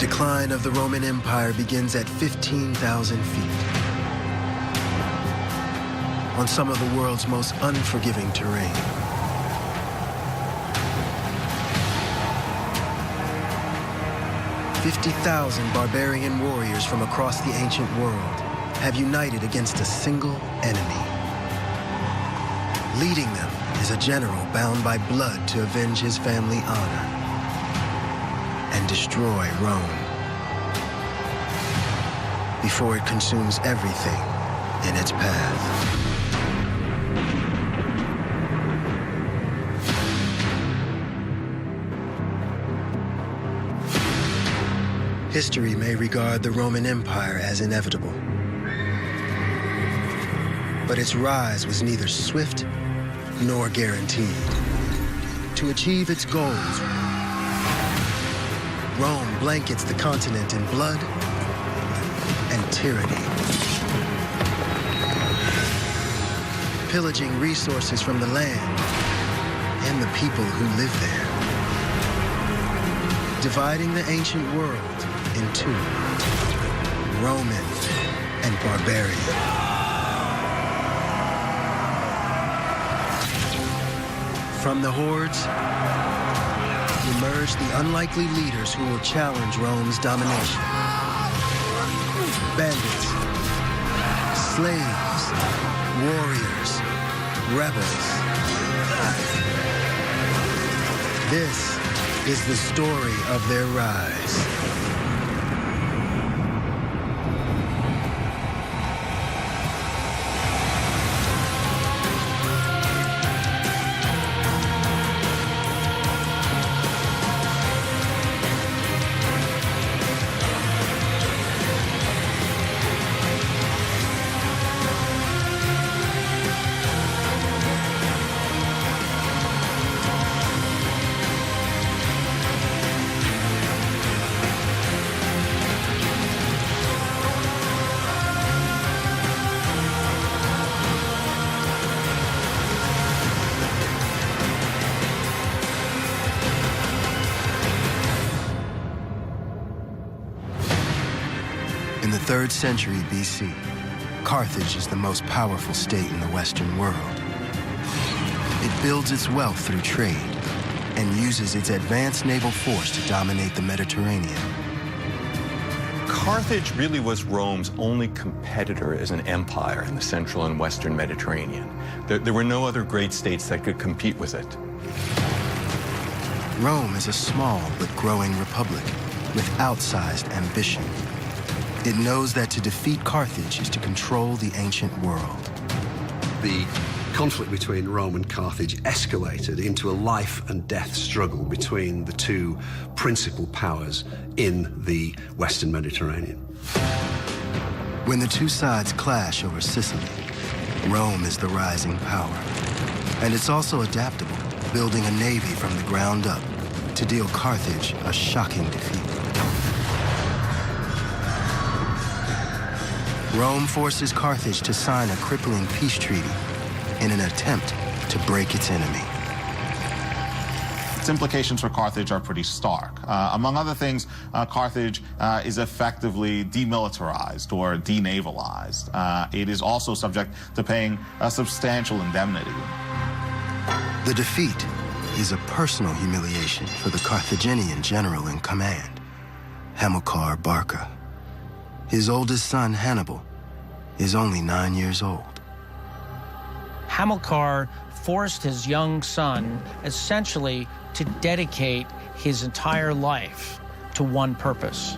decline of the Roman Empire begins at 15,000 feet. On some of the world's most unforgiving terrain. "50,000 barbarian warriors from across the ancient world have united against a single enemy. Leading them is a general bound by blood to avenge his family honor and destroy Rome before it consumes everything in its path." History may regard the Roman Empire as inevitable, but its rise was neither swift nor guaranteed. To achieve its goals, Rome blankets the continent in blood and tyranny, pillaging resources from the land and the people who live there, dividing the ancient world in two, Roman and barbarian. From the hordes emerge the unlikely leaders who will challenge Rome's domination. Bandits, slaves, warriors, rebels. This is the story of their rise. In the 3rd century BC, Carthage is the most powerful state in the Western world. It builds its wealth through trade and uses its advanced naval force to dominate the Mediterranean. Carthage really was Rome's only competitor as an empire in the central and western Mediterranean. There were no other great states that could compete with it. Rome is a small but growing republic with outsized ambition. It knows that to defeat Carthage is to control the ancient world. The conflict between Rome and Carthage escalated into a life and death struggle between the two principal powers in the Western Mediterranean. When the two sides clash over Sicily, Rome is the rising power. And it's also adaptable, building a navy from the ground up to deal Carthage a shocking defeat. Rome forces Carthage to sign a crippling peace treaty in an attempt to break its enemy. Its implications for Carthage are pretty stark. Among other things, Carthage is effectively demilitarized or denavalized. It is also subject to paying a substantial indemnity. The defeat is a personal humiliation for the Carthaginian general in command, Hamilcar Barca. His oldest son, Hannibal, is only 9 years old. Hamilcar forced his young son essentially to dedicate his entire life to one purpose: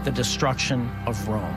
the destruction of Rome.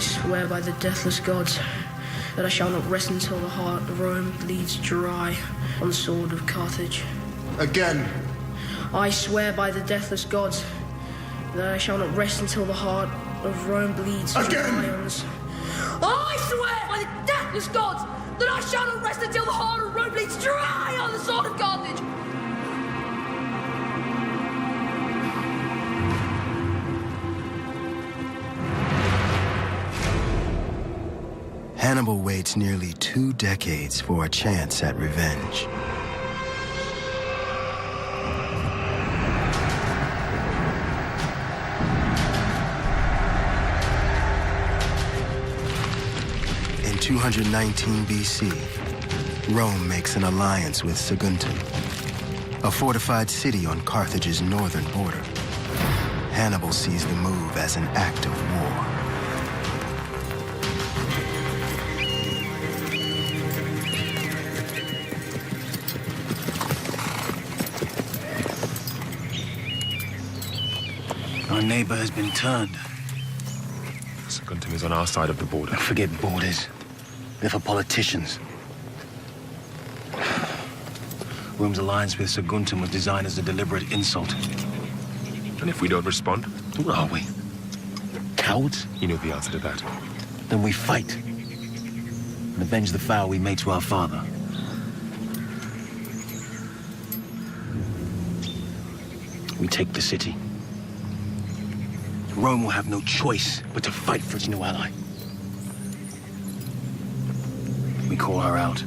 swear by the deathless gods that I shall not rest until the heart of Rome bleeds dry on the sword of Carthage. Again. I swear by the deathless gods that I shall not rest until the heart of Rome bleeds dry on the sword. I swear by the deathless gods that I shall not rest until the heart of Rome bleeds dry on the sword of Carthage. Hannibal waits nearly 2 decades for a chance at revenge. In 219 BC, Rome makes an alliance with Saguntum, a fortified city on Carthage's northern border. Hannibal sees the move as an act of war. Our neighbor has been turned. Saguntum is on our side of the border. Forget borders. They're for politicians. Rome's alliance with Saguntum was designed as a deliberate insult. And if we don't respond? What are we? Cowards? You know the answer to that. Then we fight. And avenge the foul we made to our father. We take the city. Rome will have no choice but to fight for its new ally. We call her out.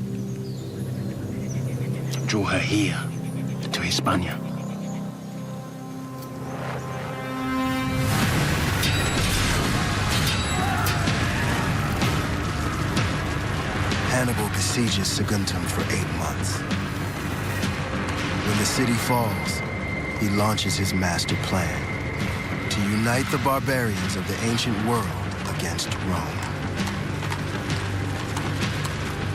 Draw her here, to Hispania. Hannibal besieges Saguntum for 8 months. When the city falls, he launches his master plan to unite the barbarians of the ancient world against Rome.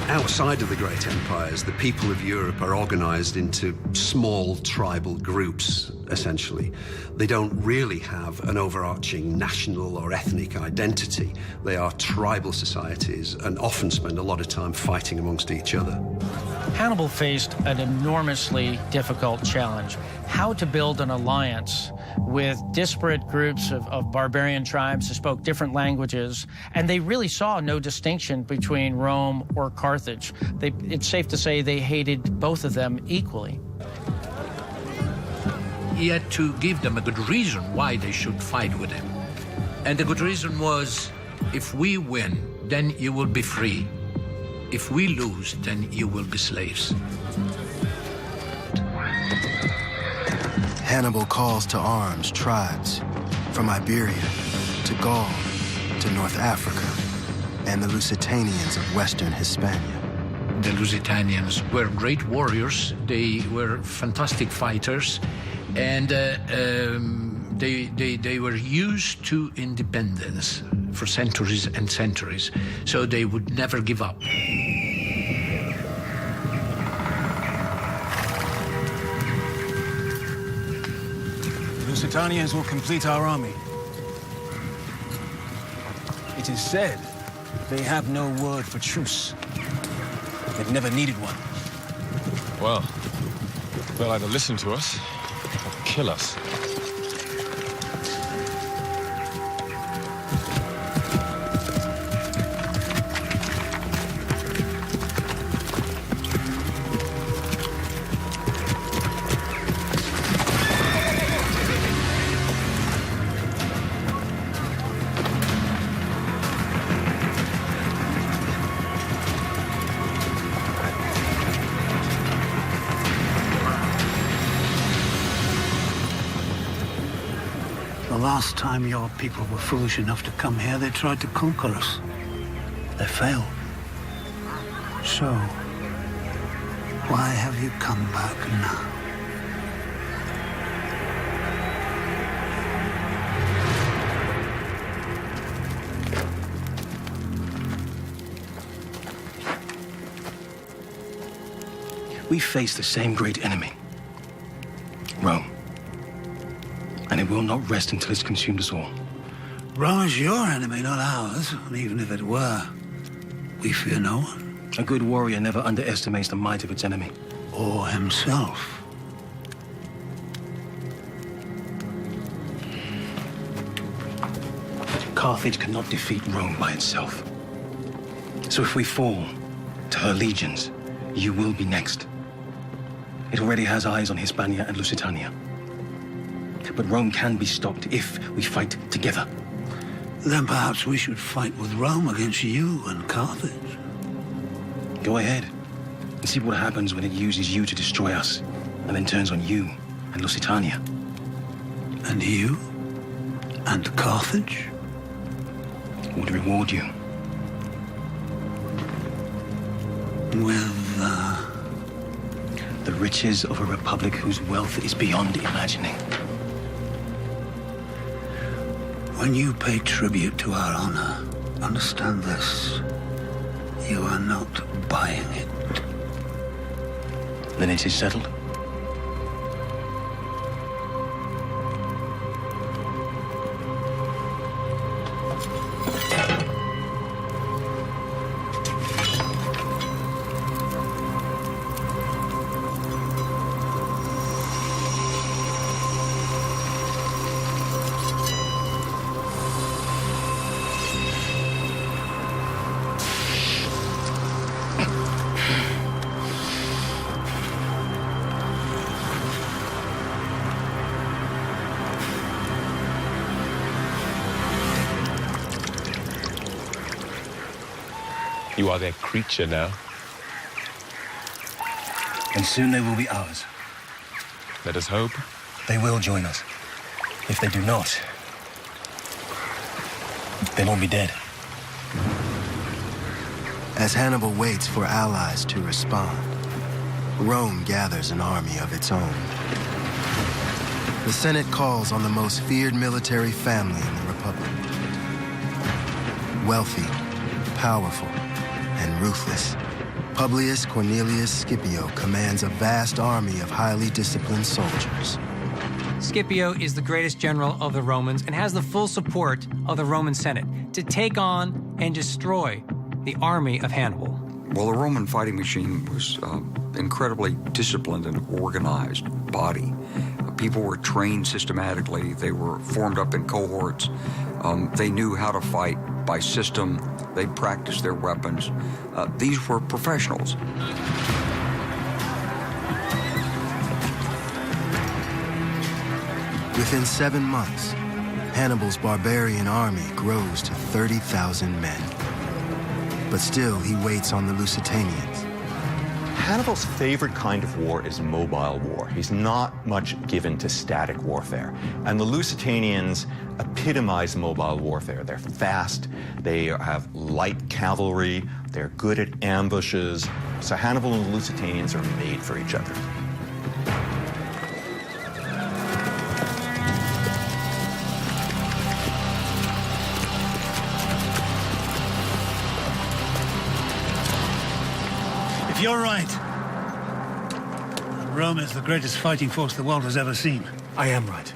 Outside of the great empires, the people of Europe are organized into small tribal groups, essentially. They don't really have an overarching national or ethnic identity. They are tribal societies and often spend a lot of time fighting amongst each other. Hannibal faced an enormously difficult challenge: how to build an alliance with disparate groups of barbarian tribes who spoke different languages, and they really saw no distinction between Rome or Carthage. It's safe to say they hated both of them equally. He had to give them a good reason why they should fight with him. And the good reason was, if we win, then you will be free. If we lose, then you will be slaves. Hannibal calls to arms tribes from Iberia to Gaul to North Africa and the Lusitanians of Western Hispania. The Lusitanians were great warriors. They were fantastic fighters, and they were used to independence for centuries and centuries, so they would never give up. Lusitanians will complete our army. It is said they have no word for truce. They've never needed one. Well, they'll either listen to us or kill us. The last time your people were foolish enough to come here, they tried to conquer us. They failed. So, why have you come back now? We face the same great enemy, Rome. And it will not rest until it's consumed us all. Rome is your enemy, not ours. And even if it were, we fear no one. A good warrior never underestimates the might of its enemy. Or himself. Carthage cannot defeat Rome by itself. So if we fall to her legions, you will be next. It already has eyes on Hispania and Lusitania. But Rome can be stopped if we fight together. Then perhaps we should fight with Rome against you and Carthage. Go ahead and see what happens when it uses you to destroy us, and then turns on you and Lusitania. And you? And Carthage? Would reward you. With, the riches of a republic whose wealth is beyond imagining. When you pay tribute to our honor, understand this. You are not buying it. Then it is settled. You are their creature now. And soon they will be ours. Let us hope. They will join us. If they do not, they won't be dead. As Hannibal waits for allies to respond, Rome gathers an army of its own. The Senate calls on the most feared military family in the Republic. Wealthy, powerful, and ruthless, Publius Cornelius Scipio commands a vast army of highly disciplined soldiers. Scipio is the greatest general of the Romans and has the full support of the Roman Senate to take on and destroy the army of Hannibal. Well, the Roman fighting machine was incredibly disciplined and organized body. People were trained systematically. They were formed up in cohorts. They knew how to fight by system. They practiced their weapons. These were professionals. Within 7 months, Hannibal's barbarian army grows to 30,000 men. But still, he waits on the Lusitanians. Hannibal's favorite kind of war is mobile war. He's not much given to static warfare. And the Lusitanians epitomize mobile warfare. They're fast, they have light cavalry, they're good at ambushes. So Hannibal and the Lusitanians are made for each other. If you're right, Rome is the greatest fighting force the world has ever seen. I am right.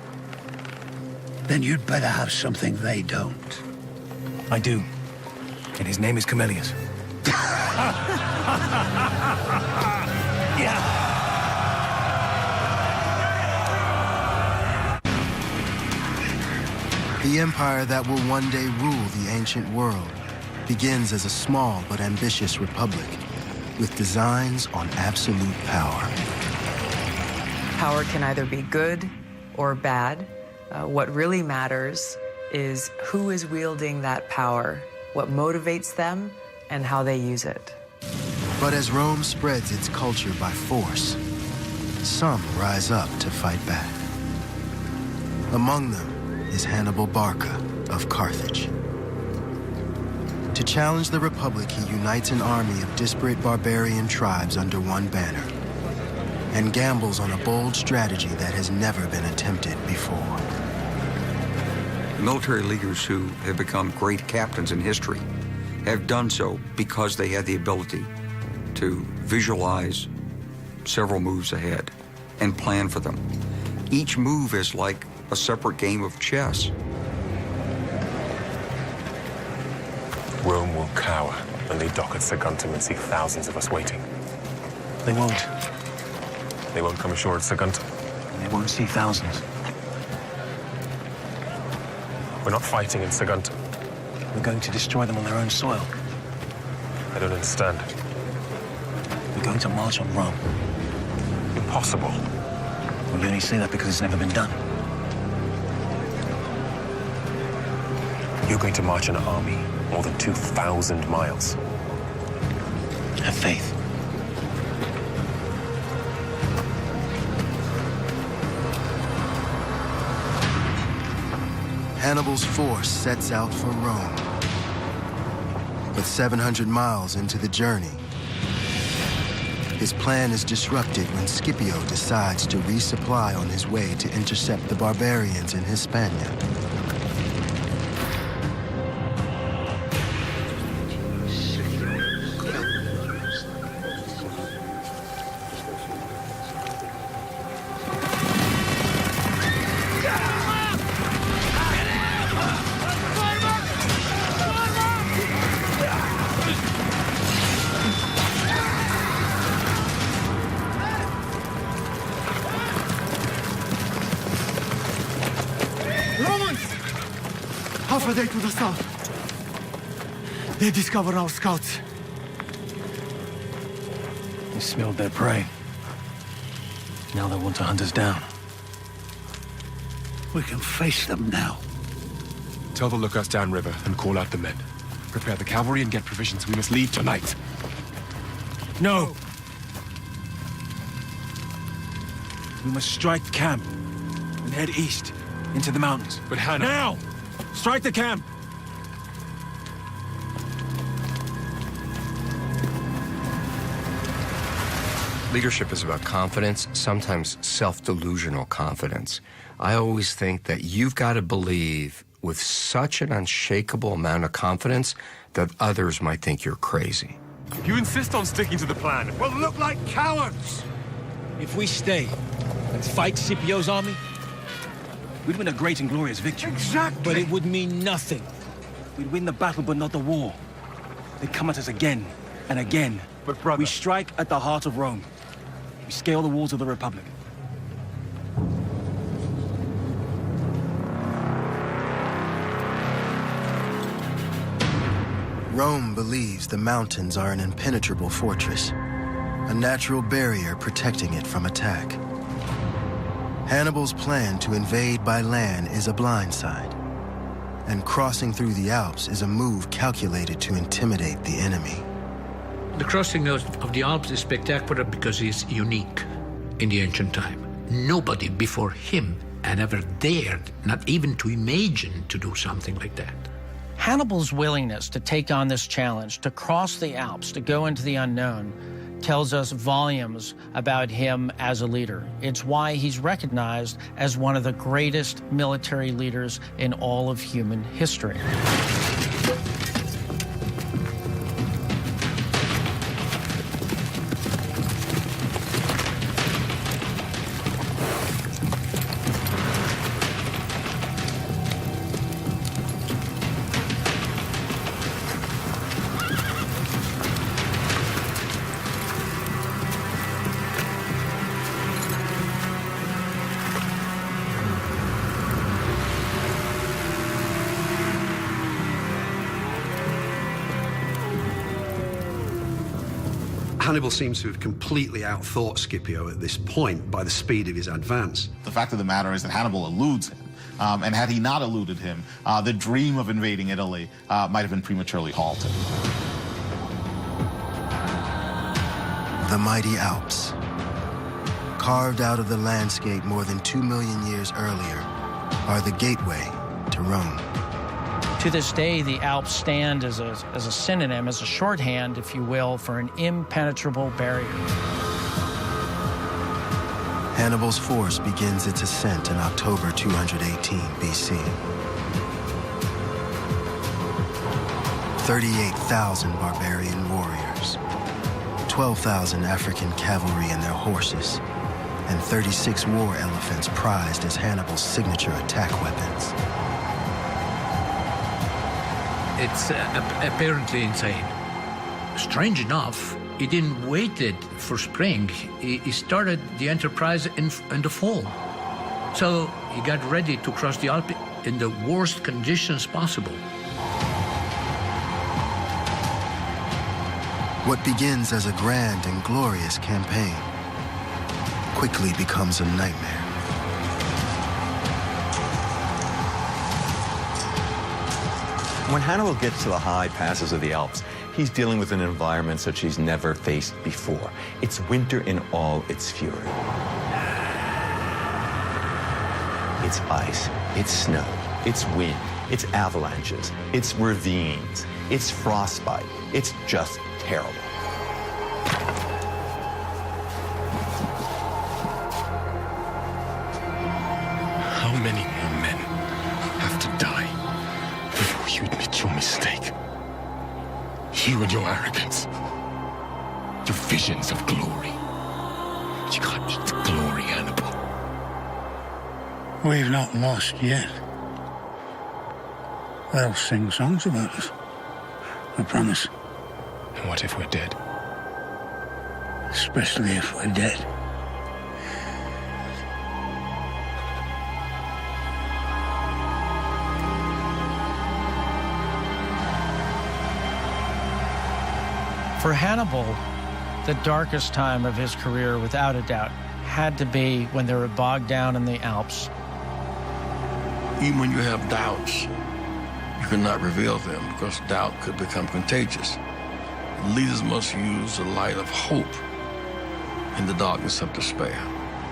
Then you'd better have something they don't. I do. And his name is Camillus. Yeah. The empire that will one day rule the ancient world begins as a small but ambitious republic with designs on absolute power. Power can either be good or bad. What really matters is who is wielding that power, what motivates them, and how they use it. But as Rome spreads its culture by force, some rise up to fight back. Among them is Hannibal Barca of Carthage. To challenge the Republic, he unites an army of disparate barbarian tribes under one banner and gambles on a bold strategy that has never been attempted before. Military leaders who have become great captains in history have done so because they had the ability to visualize several moves ahead and plan for them. Each move is like a separate game of chess. Rome will cower when they dock at Saguntum and see thousands of us waiting. They won't. They won't come ashore at Saguntum. They won't see thousands. We're not fighting in Saguntum. We're going to destroy them on their own soil. I don't understand. We're going to march on Rome. Impossible. Well, you only say that because it's never been done. You're going to march an army more than 2,000 miles. Have faith. Hannibal's force sets out for Rome. But 700 miles into the journey, his plan is disrupted when Scipio decides to resupply on his way to intercept the barbarians in Hispania. Half a day to the south. They discovered our scouts. They smelled their prey. Now they want to hunt us down. We can face them now. Tell the lookouts downriver and call out the men. Prepare the cavalry and get provisions. We must leave tonight. No! We must strike camp and head east into the mountains. But Hannah... Now! Strike the camp! Leadership is about confidence, sometimes self-delusional confidence. I always think that you've got to believe with such an unshakable amount of confidence that others might think you're crazy. If you insist on sticking to the plan, We'll look like cowards! If we stay and fight Scipio's army, we'd win a great and glorious victory. Exactly! But it would mean nothing. We'd win the battle, but not the war. They'd come at us again and again. But brother... We strike at the heart of Rome. We scale the walls of the Republic. Rome believes the mountains are an impenetrable fortress, a natural barrier protecting it from attack. Hannibal's plan to invade by land is a blindside, and crossing through the Alps is a move calculated to intimidate the enemy. The crossing of the Alps is spectacular because it's unique in the ancient time. Nobody before him had ever dared, not even to imagine, to do something like that. Hannibal's willingness to take on this challenge, to cross the Alps, to go into the unknown, tells us volumes about him as a leader. It's why he's recognized as one of the greatest military leaders in all of human history. Hannibal seems to have completely outthought Scipio at this point by the speed of his advance. The fact of the matter is that Hannibal eludes him. And had he not eluded him, the dream of invading Italy might have been prematurely halted. The mighty Alps, carved out of the landscape more than 2 million years earlier, are the gateway to Rome. To this day, the Alps stand as a synonym, as a shorthand, if you will, for an impenetrable barrier. Hannibal's force begins its ascent in October 218 BC. 38,000 barbarian warriors, 12,000 African cavalry and their horses, and 36 war elephants prized as Hannibal's signature attack weapons. It's apparently insane. Strange enough, he didn't wait for spring. He started the enterprise in the fall. So he got ready to cross the Alps in the worst conditions possible. What begins as a grand and glorious campaign quickly becomes a nightmare. When Hannibal gets to the high passes of the Alps, he's dealing with an environment such he's never faced before. It's winter in all its fury. It's ice, it's snow, it's wind, it's avalanches, it's ravines, it's frostbite. It's just terrible. How many more men have to die before you admit your mistake? You and your arrogance, your visions of glory. You can't beat the glory, Hannibal. We've not lost yet. They'll sing songs about us. I promise. And what if we're dead? Especially if we're dead. For Hannibal, the darkest time of his career, without a doubt, had to be when they were bogged down in the Alps. Even when you have doubts, you cannot reveal them because doubt could become contagious. Leaders must use the light of hope in the darkness of despair.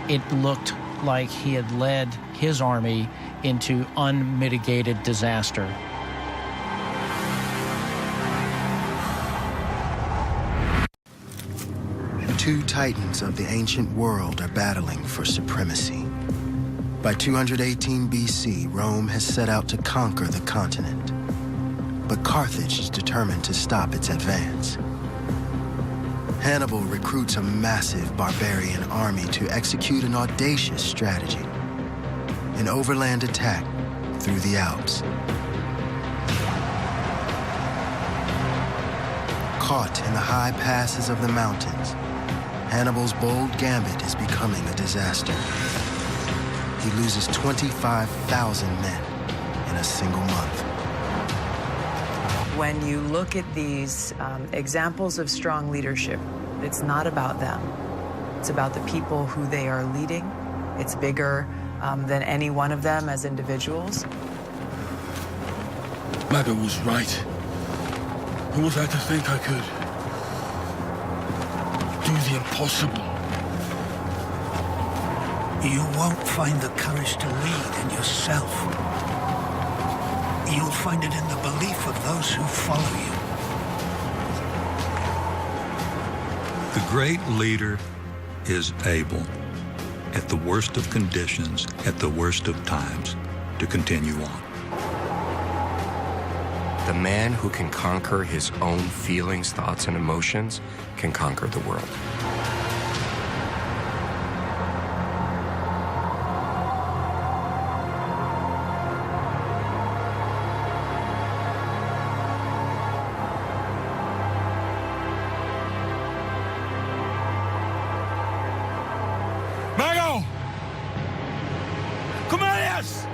It looked like he had led his army into unmitigated disaster. Two titans of the ancient world are battling for supremacy. By 218 BC, Rome has set out to conquer the continent. But Carthage is determined to stop its advance. Hannibal recruits a massive barbarian army to execute an audacious strategy: an overland attack through the Alps. Caught in the high passes of the mountains, Hannibal's bold gambit is becoming a disaster. He loses 25,000 men in a single month. When you look at these examples of strong leadership, it's not about them. It's about the people who they are leading. It's bigger than any one of them as individuals. Magga was right. Who was I to think I could do the impossible? You won't find the courage to lead in yourself. You'll find it in the belief of those who follow you. The great leader is able, at the worst of conditions, at the worst of times, to continue on. The man who can conquer his own feelings, thoughts, and emotions can conquer the world. Mago! Cornelius!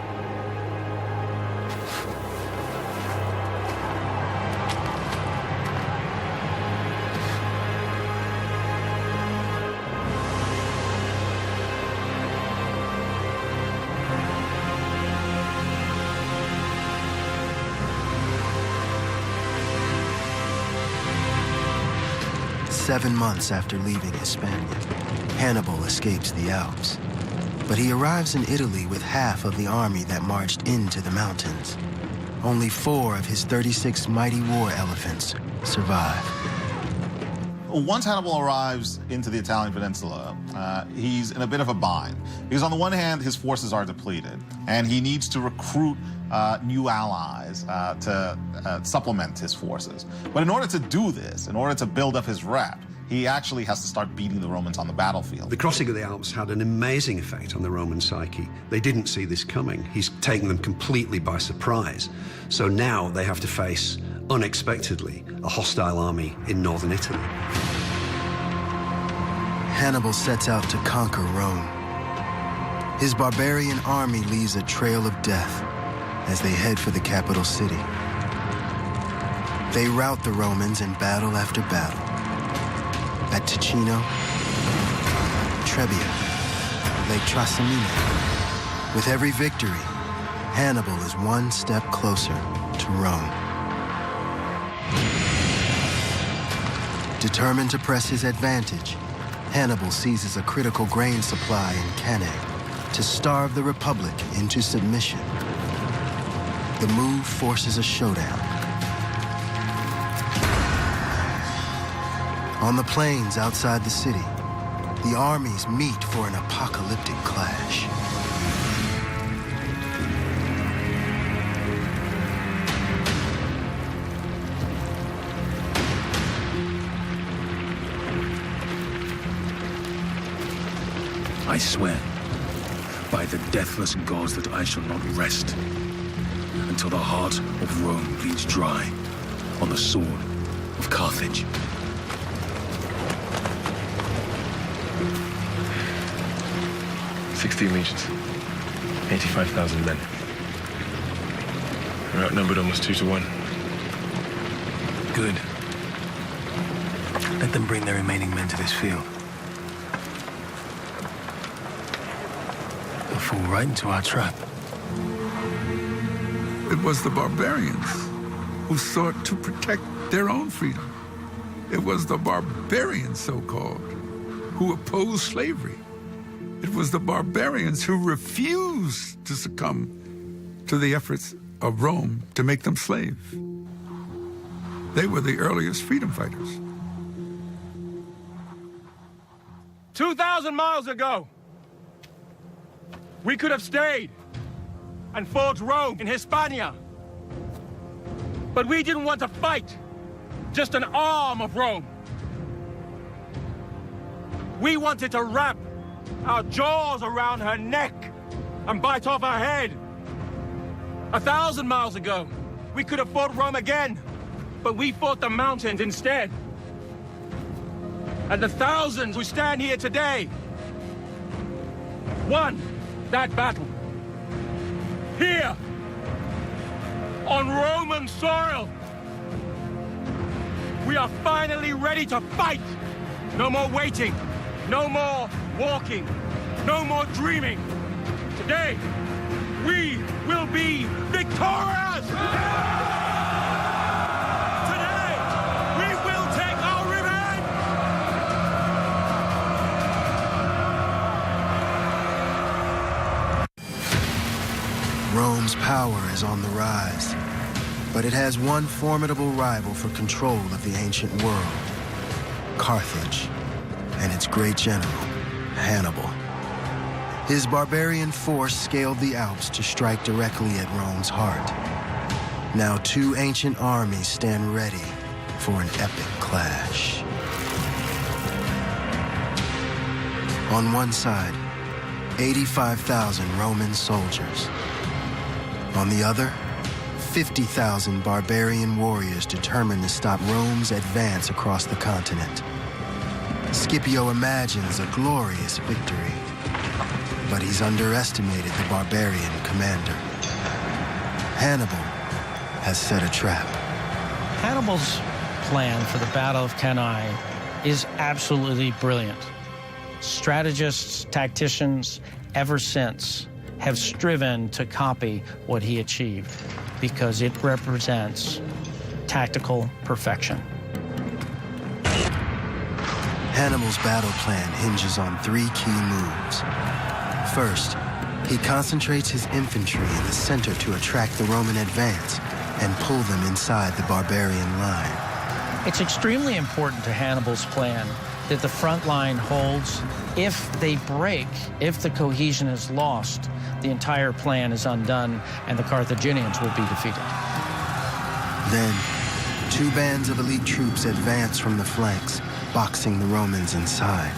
Seven months after leaving Hispania, Hannibal escapes the Alps. But he arrives in Italy with half of the army that marched into the mountains. Only 4 of his 36 mighty war elephants survive. Once Hannibal arrives into the Italian peninsula, he's in a bit of a bind. Because on the one hand, his forces are depleted, and he needs to recruit new allies to supplement his forces. But in order to do this, in order to build up his rep, he actually has to start beating the Romans on the battlefield. The crossing of the Alps had an amazing effect on the Roman psyche. They didn't see this coming. He's taken them completely by surprise. So now they have to face, unexpectedly, a hostile army in northern Italy. Hannibal sets out to conquer Rome. His barbarian army leaves a trail of death as they head for the capital city. They rout the Romans in battle after battle. At Ticino, Trebia, Lake Trasimene. With every victory, Hannibal is one step closer to Rome. Determined to press his advantage, Hannibal seizes a critical grain supply in Cannae to starve the Republic into submission. The move forces a showdown. On the plains outside the city, the armies meet for an apocalyptic clash. I swear, by the deathless gods, that I shall not rest until the heart of Rome bleeds dry on the sword of Carthage. "60 legions, 85,000 men. We're outnumbered almost 2 to 1. Good. Let them bring their remaining men to this field. They'll fall right into our trap. It was the barbarians who sought to protect their own freedom. It was the barbarians, so-called, who opposed slavery. It was the barbarians who refused to succumb to the efforts of Rome to make them slaves. They were the earliest freedom fighters. 2,000 miles ago, we could have stayed and fought Rome in Hispania. But we didn't want to fight just an arm of Rome. We wanted to wrap our jaws around her neck and bite off her head. 1,000 miles ago, we could have fought Rome again, but we fought the mountains instead. And the thousands who stand here today won that battle. Here, on Roman soil, we are finally ready to fight. No more waiting, no more walking, no more dreaming. Today, we will be victorious! Today, we will take our revenge! Rome's power is on the rise, but it has one formidable rival for control of the ancient world: Carthage, and its great general, Hannibal. His barbarian force scaled the Alps to strike directly at Rome's heart. Now 2 ancient armies stand ready for an epic clash. On one side, 85,000 Roman soldiers. On the other, 50,000 barbarian warriors determined to stop Rome's advance across the continent. Scipio imagines a glorious victory, but he's underestimated the barbarian commander. Hannibal has set a trap. Hannibal's plan for the Battle of Cannae is absolutely brilliant. Strategists, tacticians, ever since, have striven to copy what he achieved because it represents tactical perfection. Hannibal's battle plan hinges on 3 key moves. First, he concentrates his infantry in the center to attract the Roman advance and pull them inside the barbarian line. It's extremely important to Hannibal's plan that the front line holds. If they break, if the cohesion is lost, the entire plan is undone and the Carthaginians will be defeated. Then, 2 bands of elite troops advance from the flanks boxing the Romans inside.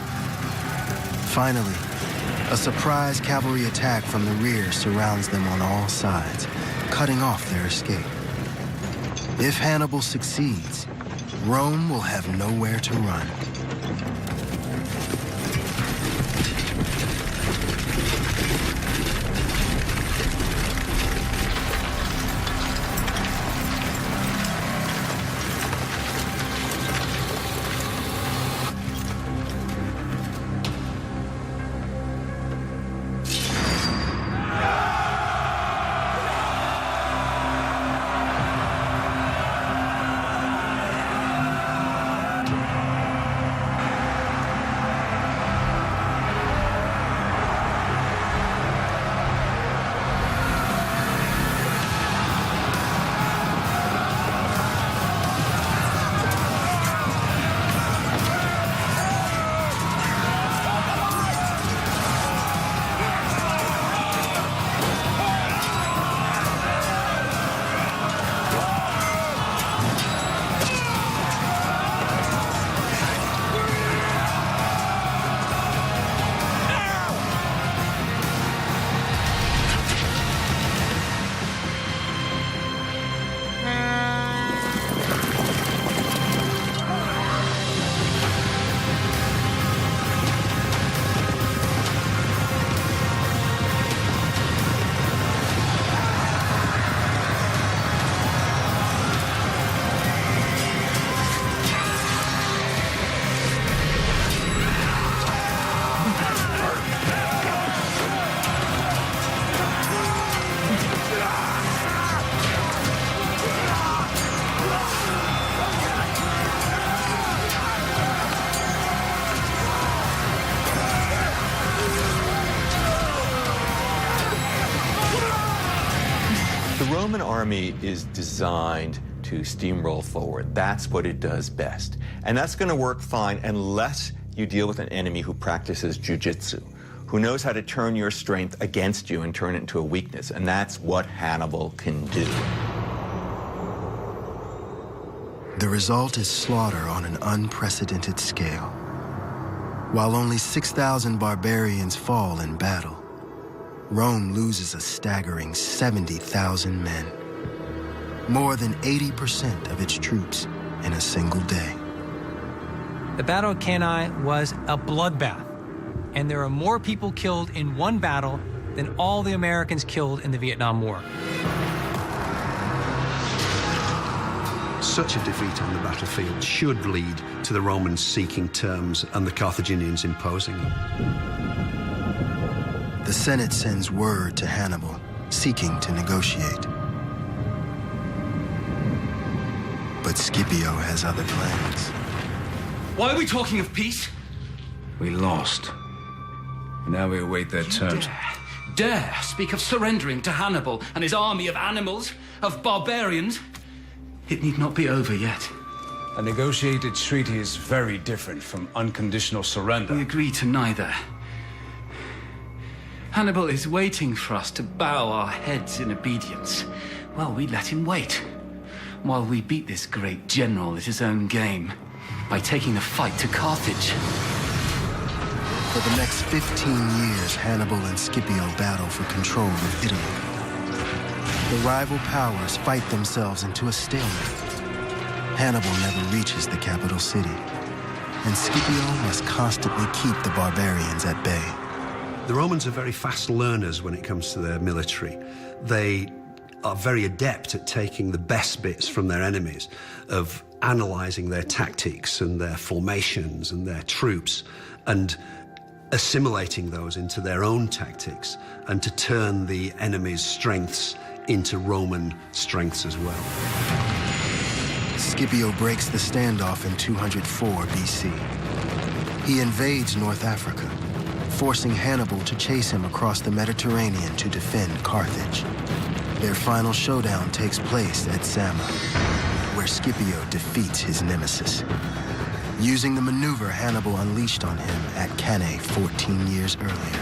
Finally, a surprise cavalry attack from the rear surrounds them on all sides, cutting off their escape. If Hannibal succeeds, Rome will have nowhere to run. The Roman army is designed to steamroll forward. That's what it does best. And that's going to work fine unless you deal with an enemy who practices jujitsu, who knows how to turn your strength against you and turn it into a weakness. And that's what Hannibal can do. The result is slaughter on an unprecedented scale. While only 6,000 barbarians fall in battle, Rome loses a staggering 70,000 men, more than 80% of its troops in a single day. The Battle of Cannae was a bloodbath, and there are more people killed in one battle than all the Americans killed in the Vietnam War. Such a defeat on the battlefield should lead to the Romans seeking terms and the Carthaginians imposing them. The Senate sends word to Hannibal, seeking to negotiate. But Scipio has other plans. Why are we talking of peace? We lost. Now we await their terms. Dare speak of surrendering to Hannibal and his army of animals, of barbarians? It need not be over yet. A negotiated treaty is very different from unconditional surrender. We agree to neither. Hannibal is waiting for us to bow our heads in obedience. Well, we let him wait, while we beat this great general at his own game, by taking the fight to Carthage. For the next 15 years, Hannibal and Scipio battle for control of Italy. The rival powers fight themselves into a stalemate. Hannibal never reaches the capital city, and Scipio must constantly keep the barbarians at bay. The Romans are very fast learners when it comes to their military. They are very adept at taking the best bits from their enemies, of analyzing their tactics and their formations and their troops, and assimilating those into their own tactics, and to turn the enemy's strengths into Roman strengths as well. Scipio breaks the standoff in 204 BC. He invades North Africa, forcing Hannibal to chase him across the Mediterranean to defend Carthage. Their final showdown takes place at Zama, where Scipio defeats his nemesis, using the maneuver Hannibal unleashed on him at Cannae 14 years earlier.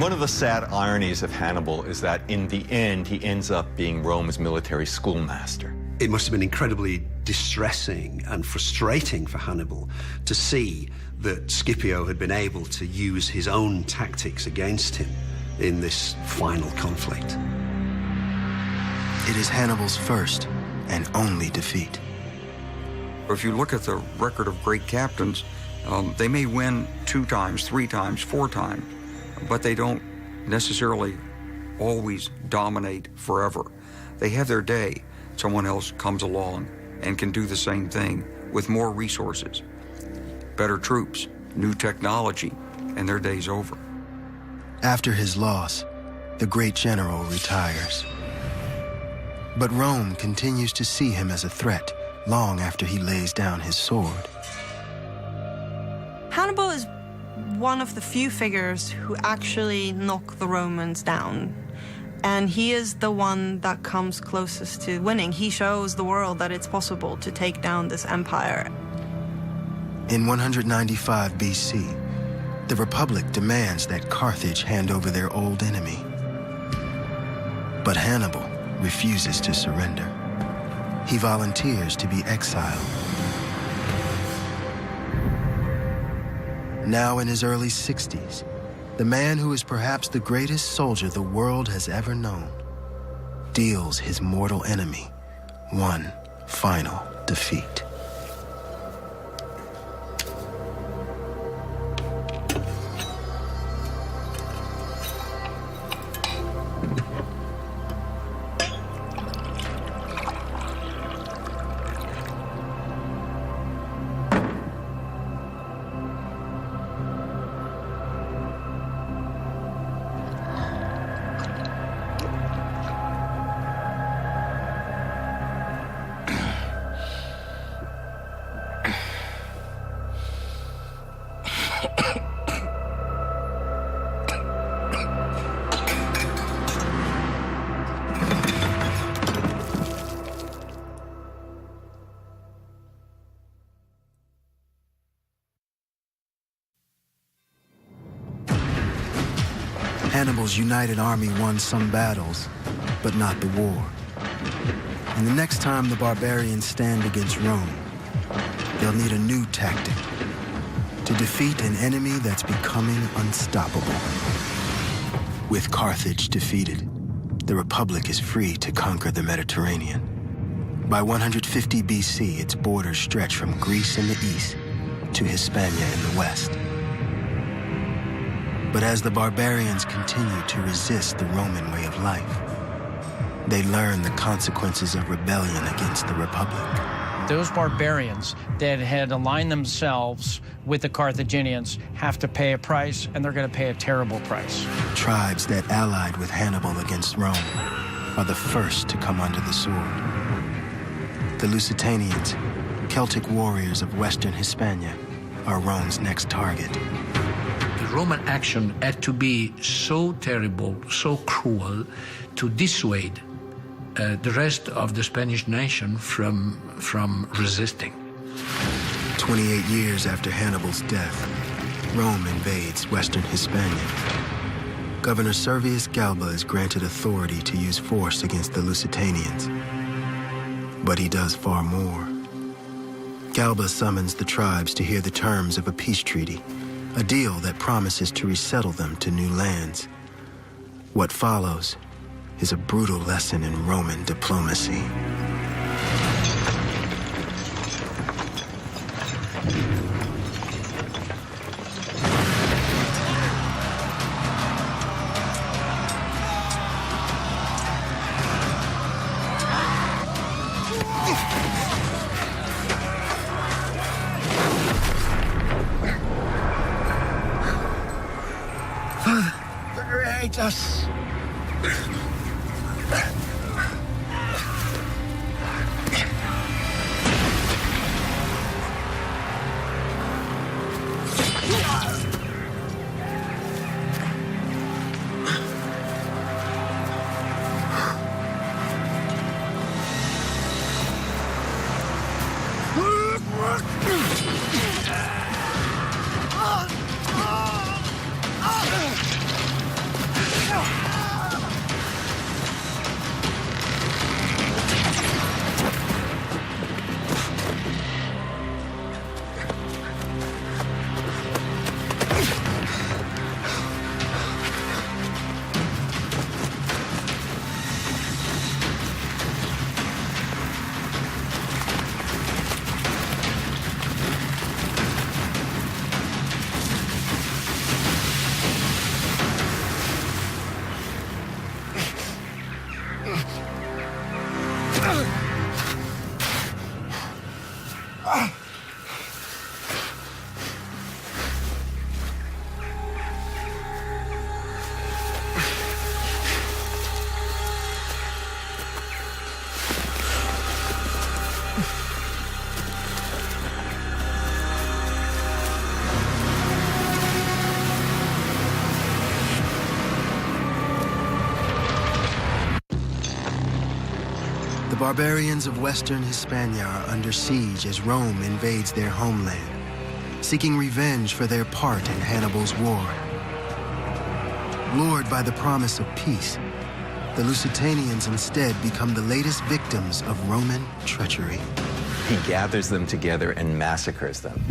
One of the sad ironies of Hannibal is that in the end, he ends up being Rome's military schoolmaster. It must have been incredibly distressing and frustrating for Hannibal to see that Scipio had been able to use his own tactics against him in this final conflict. It is Hannibal's first and only defeat. If you look at the record of great captains, they may win 2 times, 3 times, 4 times, but they don't necessarily always dominate forever. They have their day. Someone else comes along and can do the same thing with more resources, better troops, new technology, and their day's over. After his loss, the great general retires. But Rome continues to see him as a threat long after he lays down his sword. Hannibal is one of the few figures who actually knock the Romans down. And he is the one that comes closest to winning. He shows the world that it's possible to take down this empire. In 195 BC, the Republic demands that Carthage hand over their old enemy. But Hannibal refuses to surrender. He volunteers to be exiled. Now in his early 60s, the man who is perhaps the greatest soldier the world has ever known deals his mortal enemy one final defeat. Hannibal's united army won some battles, but not the war. And the next time the barbarians stand against Rome, they'll need a new tactic to defeat an enemy that's becoming unstoppable. With Carthage defeated, the Republic is free to conquer the Mediterranean. By 150 BC, its borders stretch from Greece in the east to Hispania in the west. But as the barbarians continue to resist the Roman way of life, they learn the consequences of rebellion against the Republic. Those barbarians that had aligned themselves with the Carthaginians have to pay a price, and they're going to pay a terrible price. Tribes that allied with Hannibal against Rome are the first to come under the sword. The Lusitanians, Celtic warriors of western Hispania, are Rome's next target. The Roman action had to be so terrible, so cruel, to dissuade the rest of the Spanish nation from resisting. 28 years after Hannibal's death, Rome invades western Hispania. Governor Servius Galba is granted authority to use force against the Lusitanians. But he does far more. Galba summons the tribes to hear the terms of a peace treaty, a deal that promises to resettle them to new lands. What follows is a brutal lesson in Roman diplomacy. Liberate us. barbarians of Western Hispania are under siege as Rome invades their homeland, seeking revenge for their part in Hannibal's war. Lured by the promise of peace, the Lusitanians instead become the latest victims of Roman treachery. He gathers them together and massacres them.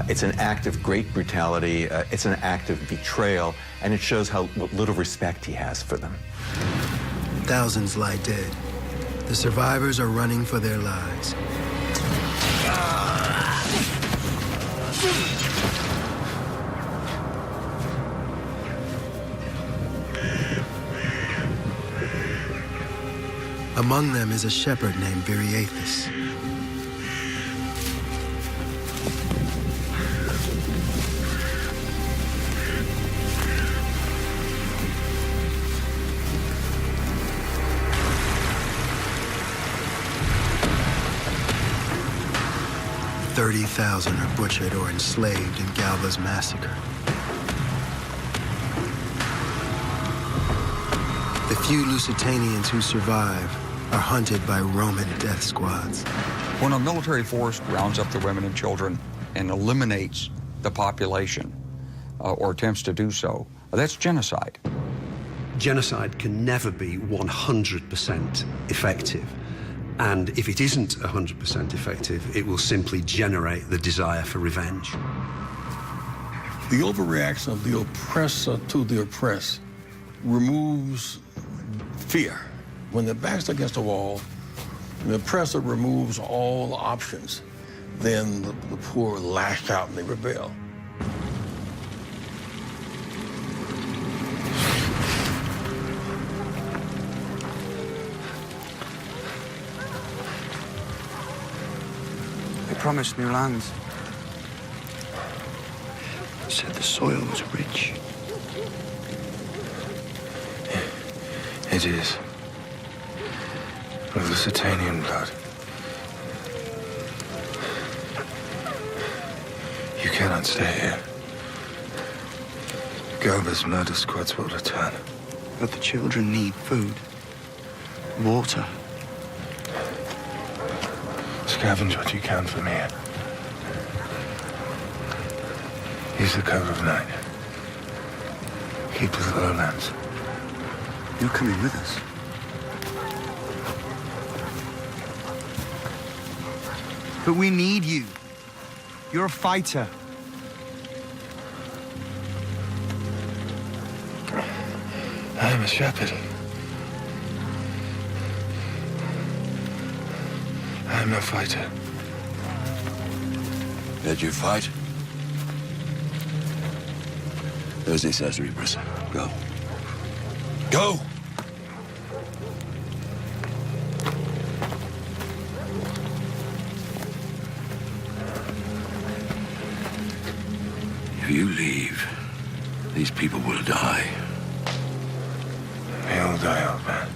It's an act of great brutality, it's an act of betrayal, and it shows what little respect he has for them. Thousands lie dead. The survivors are running for their lives. Among them is a shepherd named Viriathus. "30,000 are butchered or enslaved in Galba's massacre. The few Lusitanians who survive are hunted by Roman death squads. When a military force rounds up the women and children and eliminates the population, or attempts to do so, that's genocide. Genocide can never be 100% effective. And if it isn't 100% effective, it will simply generate the desire for revenge. The overreaction of the oppressor to the oppressed removes fear. When their back's against the wall, the oppressor removes all options, then the poor lash out and they rebel. They promised new lands. Said the soil was rich. It is. Of Lusitanian blood. You cannot stay here. Galba's murder squads will return. But the children need food. Water. Scavenge what you can from here. Use the cover of night. Keep to the lowlands. You're coming with us. But we need you. You're a fighter. I am a shepherd. I am no fighter. Did you fight? There's the accessory prison. Go. Go! If you leave, these people will die. They all die, old man.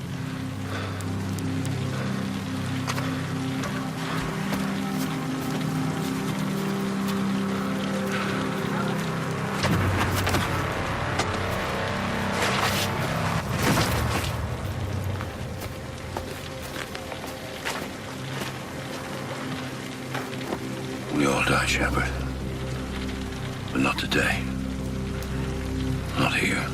We all die, Shepard. But not today. Not here.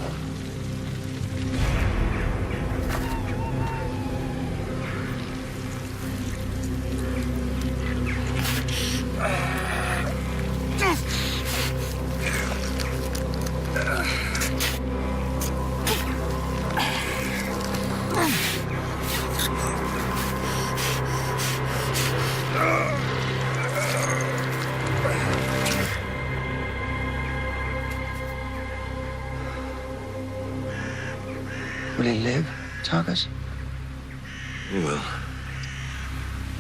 Will he live, Targus? He will.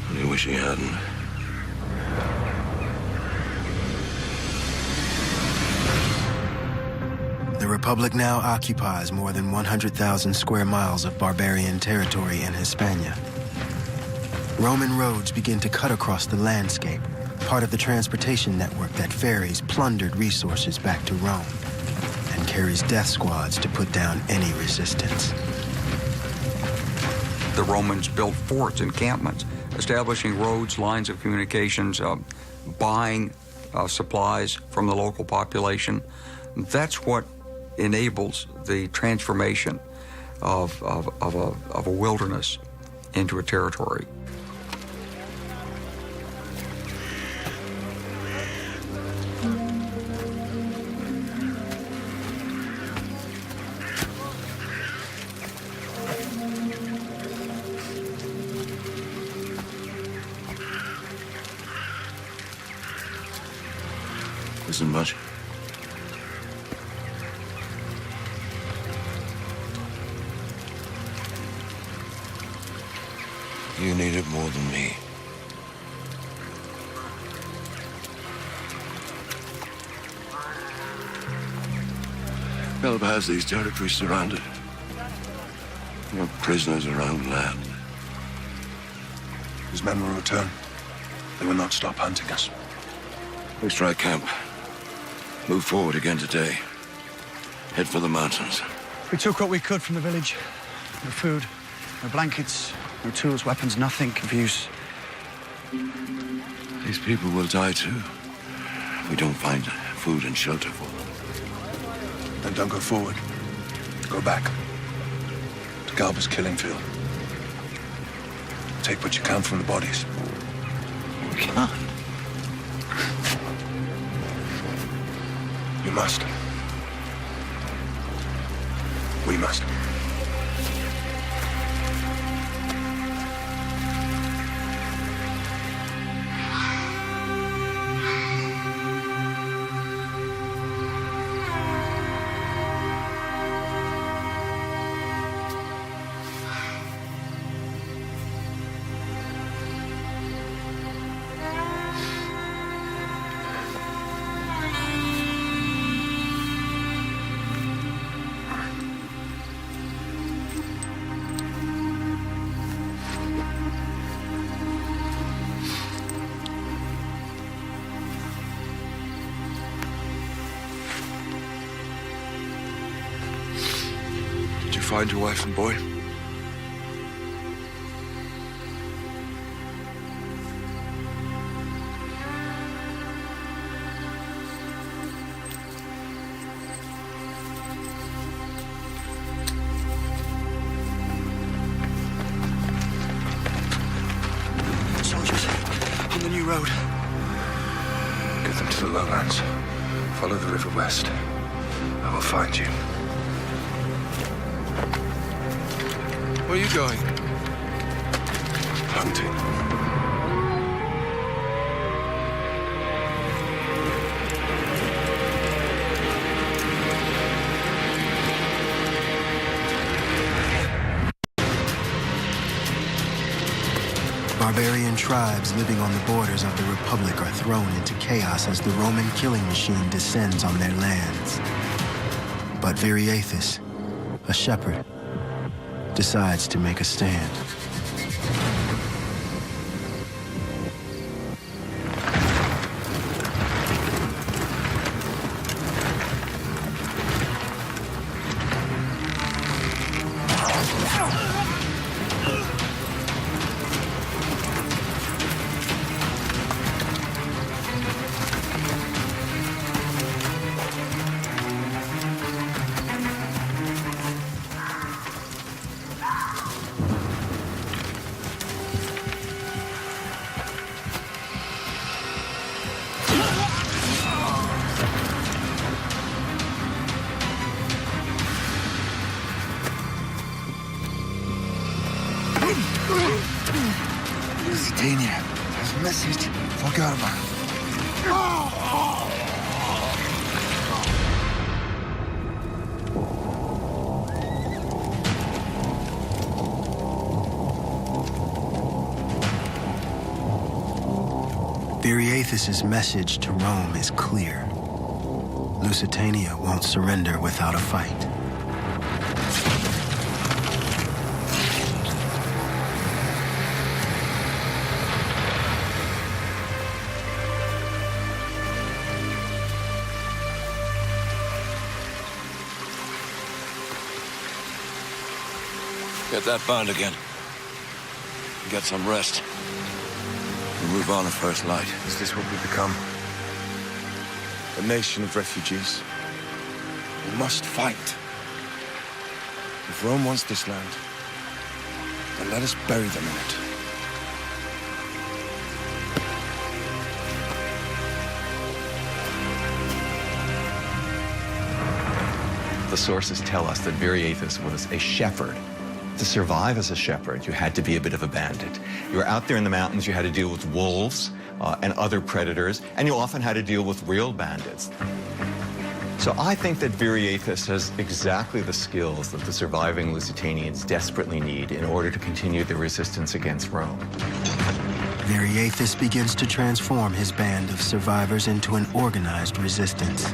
Only wish he hadn't. The Republic now occupies more than 100,000 square miles of barbarian territory in Hispania. Roman roads begin to cut across the landscape, part of the transportation network that ferries plundered resources back to Rome and carries death squads to put down any resistance. The Romans built forts, encampments, establishing roads, lines of communications, buying supplies from the local population. That's what enables the transformation of a wilderness into a territory. Isn't much. You need it more than me. Gelb has these territories surrounded. We're prisoners around land. His men will return. They will not stop hunting us. We strike camp. Move forward again today. Head for the mountains. We took what we could from the village. No food, no blankets, no tools, weapons, nothing of use. These people will die too. We don't find food and shelter for them. Then don't go forward. Go back. To Galba's killing field. Take what you can from the bodies. We can't. You must. We must. Find your wife and boy? Soldiers on the new road. Get them to the lowlands. Follow the river west. I will find you. Where are you going? Hunting. Barbarian tribes living on the borders of the Republic are thrown into chaos as the Roman killing machine descends on their lands. But Viriathus, a shepherd, decides to make a stand. Lusitania has a message for Galba. Viriathus's message to Rome is clear. Lusitania won't surrender without a fight. Get that bound again. Get some rest. We'll move on at first light. Is this what we become? A nation of refugees? We must fight. If Rome wants this land, then let us bury them in it. The sources tell us that Viriathus was a shepherd. To survive as a shepherd, you had to be a bit of a bandit. You were out there in the mountains, you had to deal with wolves and other predators, and you often had to deal with real bandits. So I think that Viriathus has exactly the skills that the surviving Lusitanians desperately need in order to continue their resistance against Rome. Viriathus begins to transform his band of survivors into an organized resistance.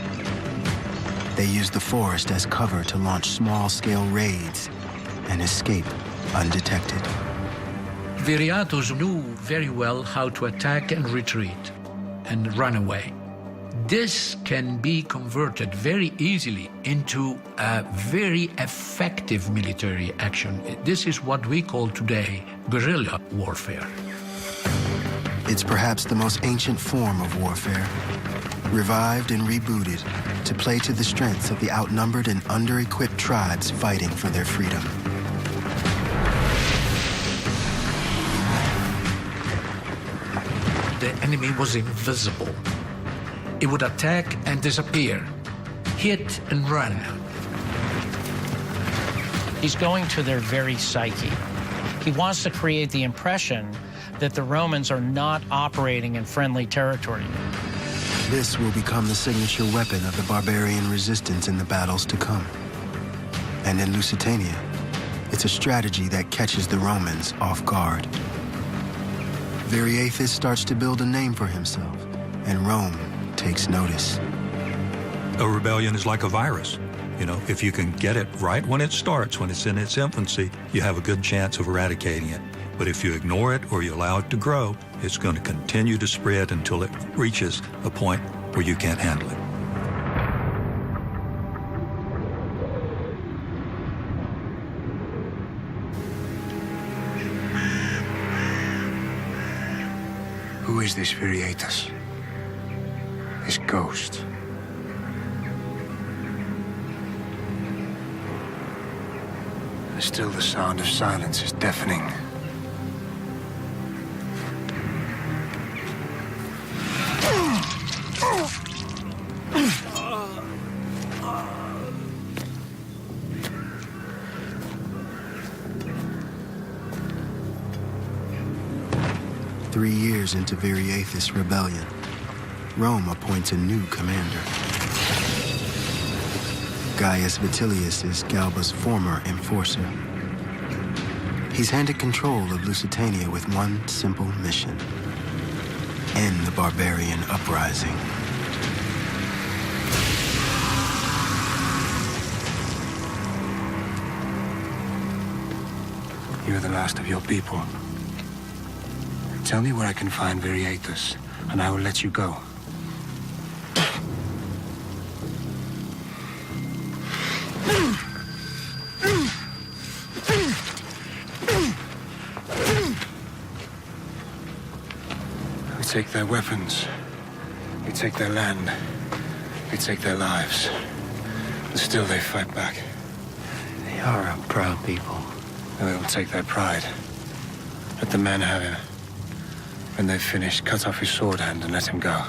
They use the forest as cover to launch small-scale raids and escape undetected. Viriathus knew very well how to attack and retreat and run away. This can be converted very easily into a very effective military action. This is what we call today guerrilla warfare. It's perhaps the most ancient form of warfare, revived and rebooted to play to the strengths of the outnumbered and under-equipped tribes fighting for their freedom. The enemy was invisible. It would attack and disappear, hit and run. He's going to their very psyche. He wants to create the impression that the Romans are not operating in friendly territory. This will become the signature weapon of the barbarian resistance in the battles to come. And in Lusitania, it's a strategy that catches the Romans off guard. Viriathus starts to build a name for himself, and Rome takes notice. A rebellion is like a virus. You know, if you can get it right when it starts, when it's in its infancy, you have a good chance of eradicating it. But if you ignore it or you allow it to grow, it's going to continue to spread until it reaches a point where you can't handle it. Who is this Viriathus? This ghost? Still, the sound of silence is deafening. Three years into Viriathus' rebellion, Rome appoints a new commander. Gaius Vitilius is Galba's former enforcer. He's handed control of Lusitania with one simple mission: end the barbarian uprising. You're the last of your people. Tell me where I can find Viriathus, and I will let you go. We take their weapons. We take their land. We take their lives. And still they fight back. They are a proud people. And we will take their pride. Let the men have him. When they've finished, cut off his sword hand and let him go.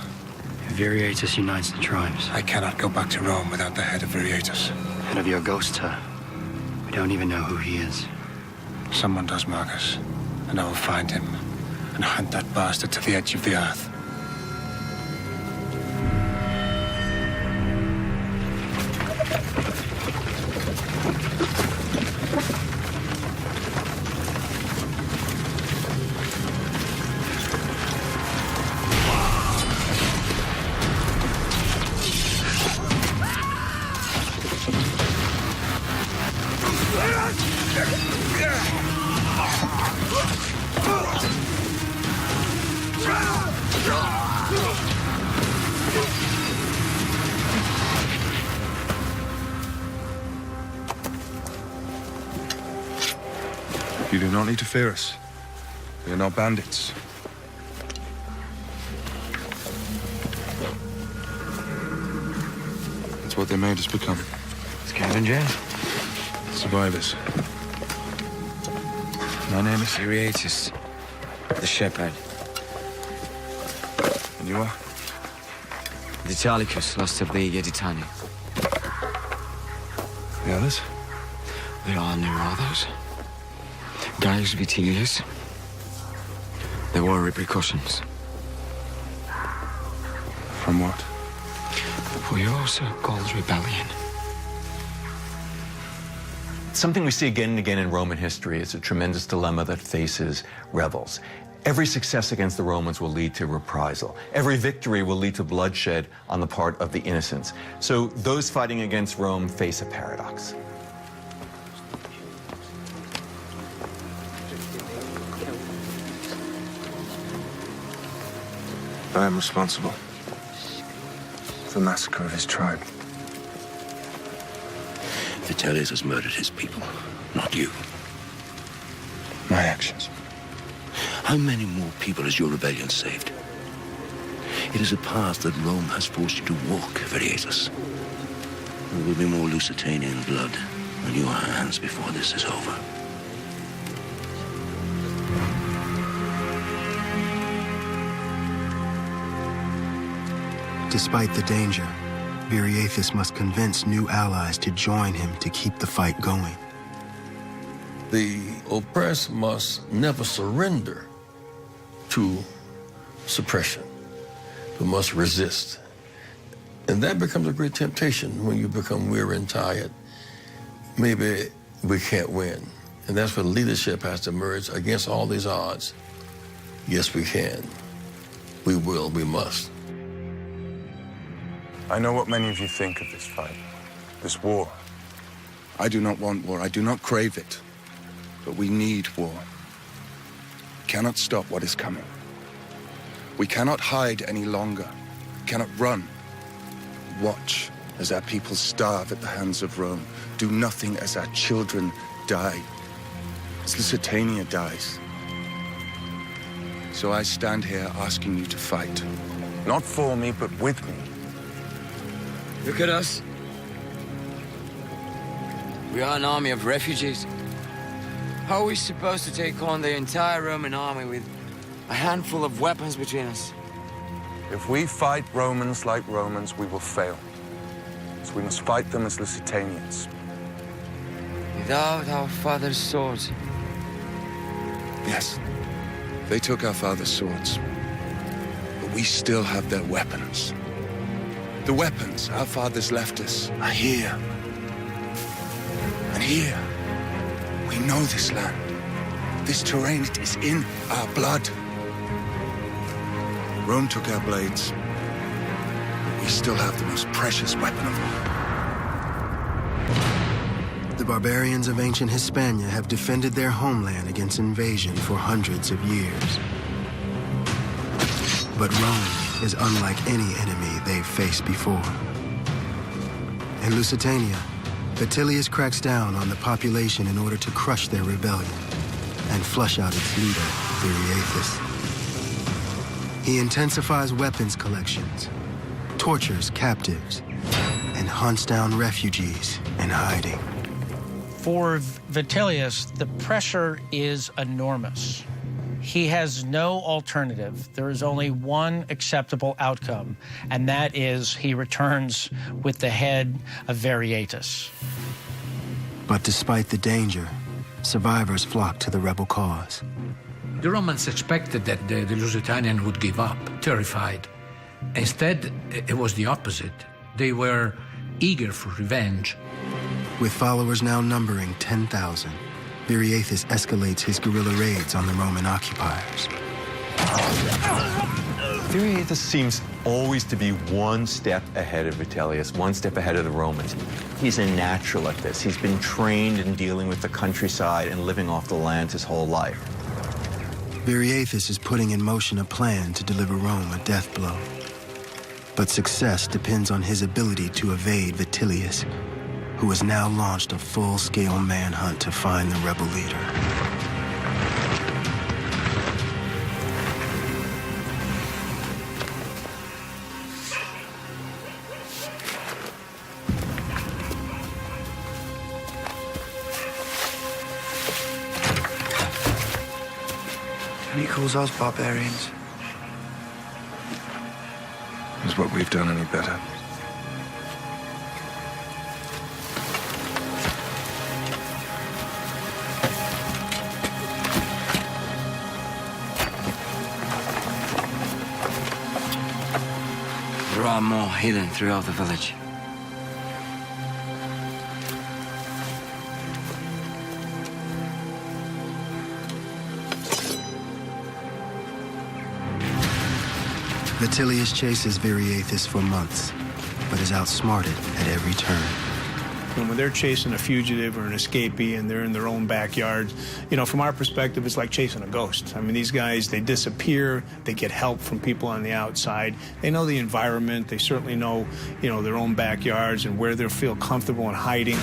Viriathus unites the tribes. I cannot go back to Rome without the head of Viriathus. Head of your ghost, sir. We don't even know who he is. Someone does, Marcus. And I will find him and hunt that bastard to the edge of the earth. You do not need to fear us. We are not bandits. That's what they made us become. Scavengers? Survivors. My name is... Viriatus, the shepherd. And you are? The Italicus, lost of the Editani. The others? There are no others. Gaius Vitilius. There were repercussions. From what? For your so-called rebellion. Something we see again and again in Roman history is a tremendous dilemma that faces rebels. Every success against the Romans will lead to reprisal. Every victory will lead to bloodshed on the part of the innocents. So those fighting against Rome face a paradox. I am responsible for the massacre of his tribe. Vitellius has murdered his people, not you. My actions. How many more people has your rebellion saved? It is a path that Rome has forced you to walk, Viriatus. There will be more Lusitanian blood on your hands before this is over. Despite the danger, Viriatus must convince new allies to join him to keep the fight going. The oppressed must never surrender to suppression, but must resist. And that becomes a great temptation when you become weary and tired. Maybe we can't win. And that's where leadership has to emerge against all these odds. Yes, we can. We will, we must. I know what many of you think of this fight, this war. I do not want war. I do not crave it. But we need war. We cannot stop what is coming. We cannot hide any longer. We cannot run. Watch as our people starve at the hands of Rome. Do nothing as our children die. As Lusitania dies. So I stand here asking you to fight. Not for me, but with me. Look at us. We are an army of refugees. How are we supposed to take on the entire Roman army with a handful of weapons between us? If we fight Romans like Romans, we will fail. So we must fight them as Lusitanians. Without our father's swords. Yes, they took our father's swords. But we still have their weapons. The weapons our fathers left us are here. And here, we know this land. This terrain, it is in our blood. Rome took our blades. But we still have the most precious weapon of all. The barbarians of ancient Hispania have defended their homeland against invasion for hundreds of years. But Rome is unlike any enemy they've faced before. In Lusitania, Vitellius cracks down on the population in order to crush their rebellion and flush out its leader, Viriatus. He intensifies weapons collections, tortures captives, and hunts down refugees in hiding. For Vitellius, the pressure is enormous. He has no alternative. There is only one acceptable outcome, and that is he returns with the head of Viriatus. But despite the danger, survivors flock to the rebel cause. The Romans expected that the Lusitanians would give up, terrified. Instead, it was the opposite. They were eager for revenge. With followers now numbering 10,000, Viriatus escalates his guerrilla raids on the Roman occupiers. Viriatus seems always to be one step ahead of Vitellius, one step ahead of the Romans. He's a natural at this. He's been trained in dealing with the countryside and living off the land his whole life. Viriatus is putting in motion a plan to deliver Rome a death blow. But success depends on his ability to evade Vitellius, who has now launched a full-scale manhunt to find the rebel leader. he calls us barbarians. Is what we've done any better? There are more hidden throughout the village. Vitellius chases Viriathus for months, but is outsmarted at every turn. And when they're chasing a fugitive or an escapee and they're in their own backyard, you know, from our perspective, it's like chasing a ghost. I mean, these guys, they disappear, they get help from people on the outside. They know the environment, they certainly know, you know, their own backyards and where they'll feel comfortable in hiding.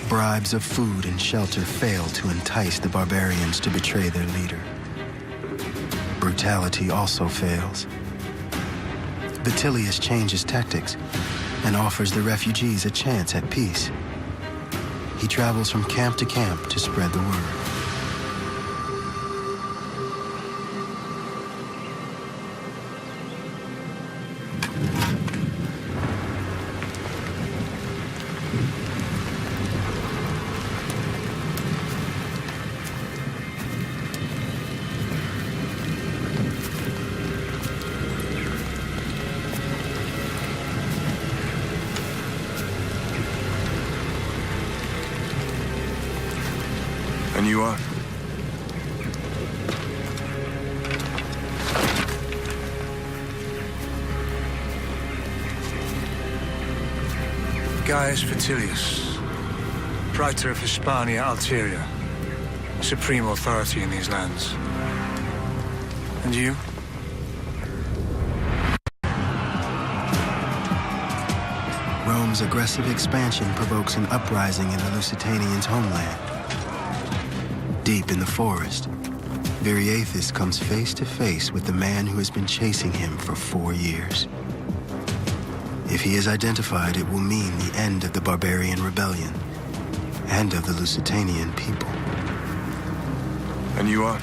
Bribes of food and shelter fail to entice the barbarians to betray their leader. Brutality also fails. Vitellius changes tactics and offers the refugees a chance at peace. He travels from camp to camp to spread the word. And you are? Gaius Vitellius, Praetor of Hispania Alteria, supreme authority in these lands. And you? Rome's aggressive expansion provokes an uprising in the Lusitanians' homeland. Deep in the forest, Viriathus comes face to face with the man who has been chasing him for 4 years. If he is identified, it will mean the end of the barbarian rebellion and of the Lusitanian people. And you are?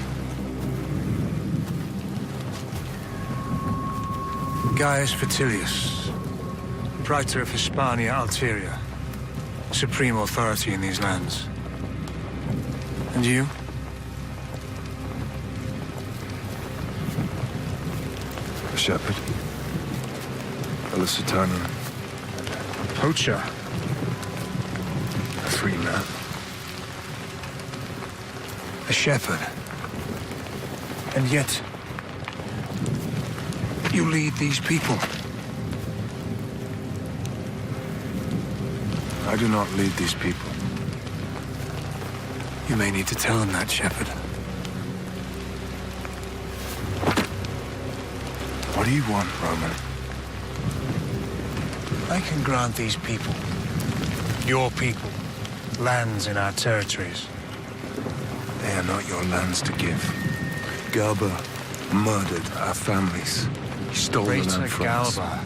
Gaius Vitellius, Praetor of Hispania Alteria, supreme authority in these lands. And you? A shepherd. A Lusitanian. A poacher. A free man. A shepherd. And yet, you lead these people. I do not lead these people. You may need to tell them that, shepherd. What do you want, Roman? I can grant these people, your people, lands in our territories. They are not your lands to give. Galba murdered our families. He stole the land from us. Galba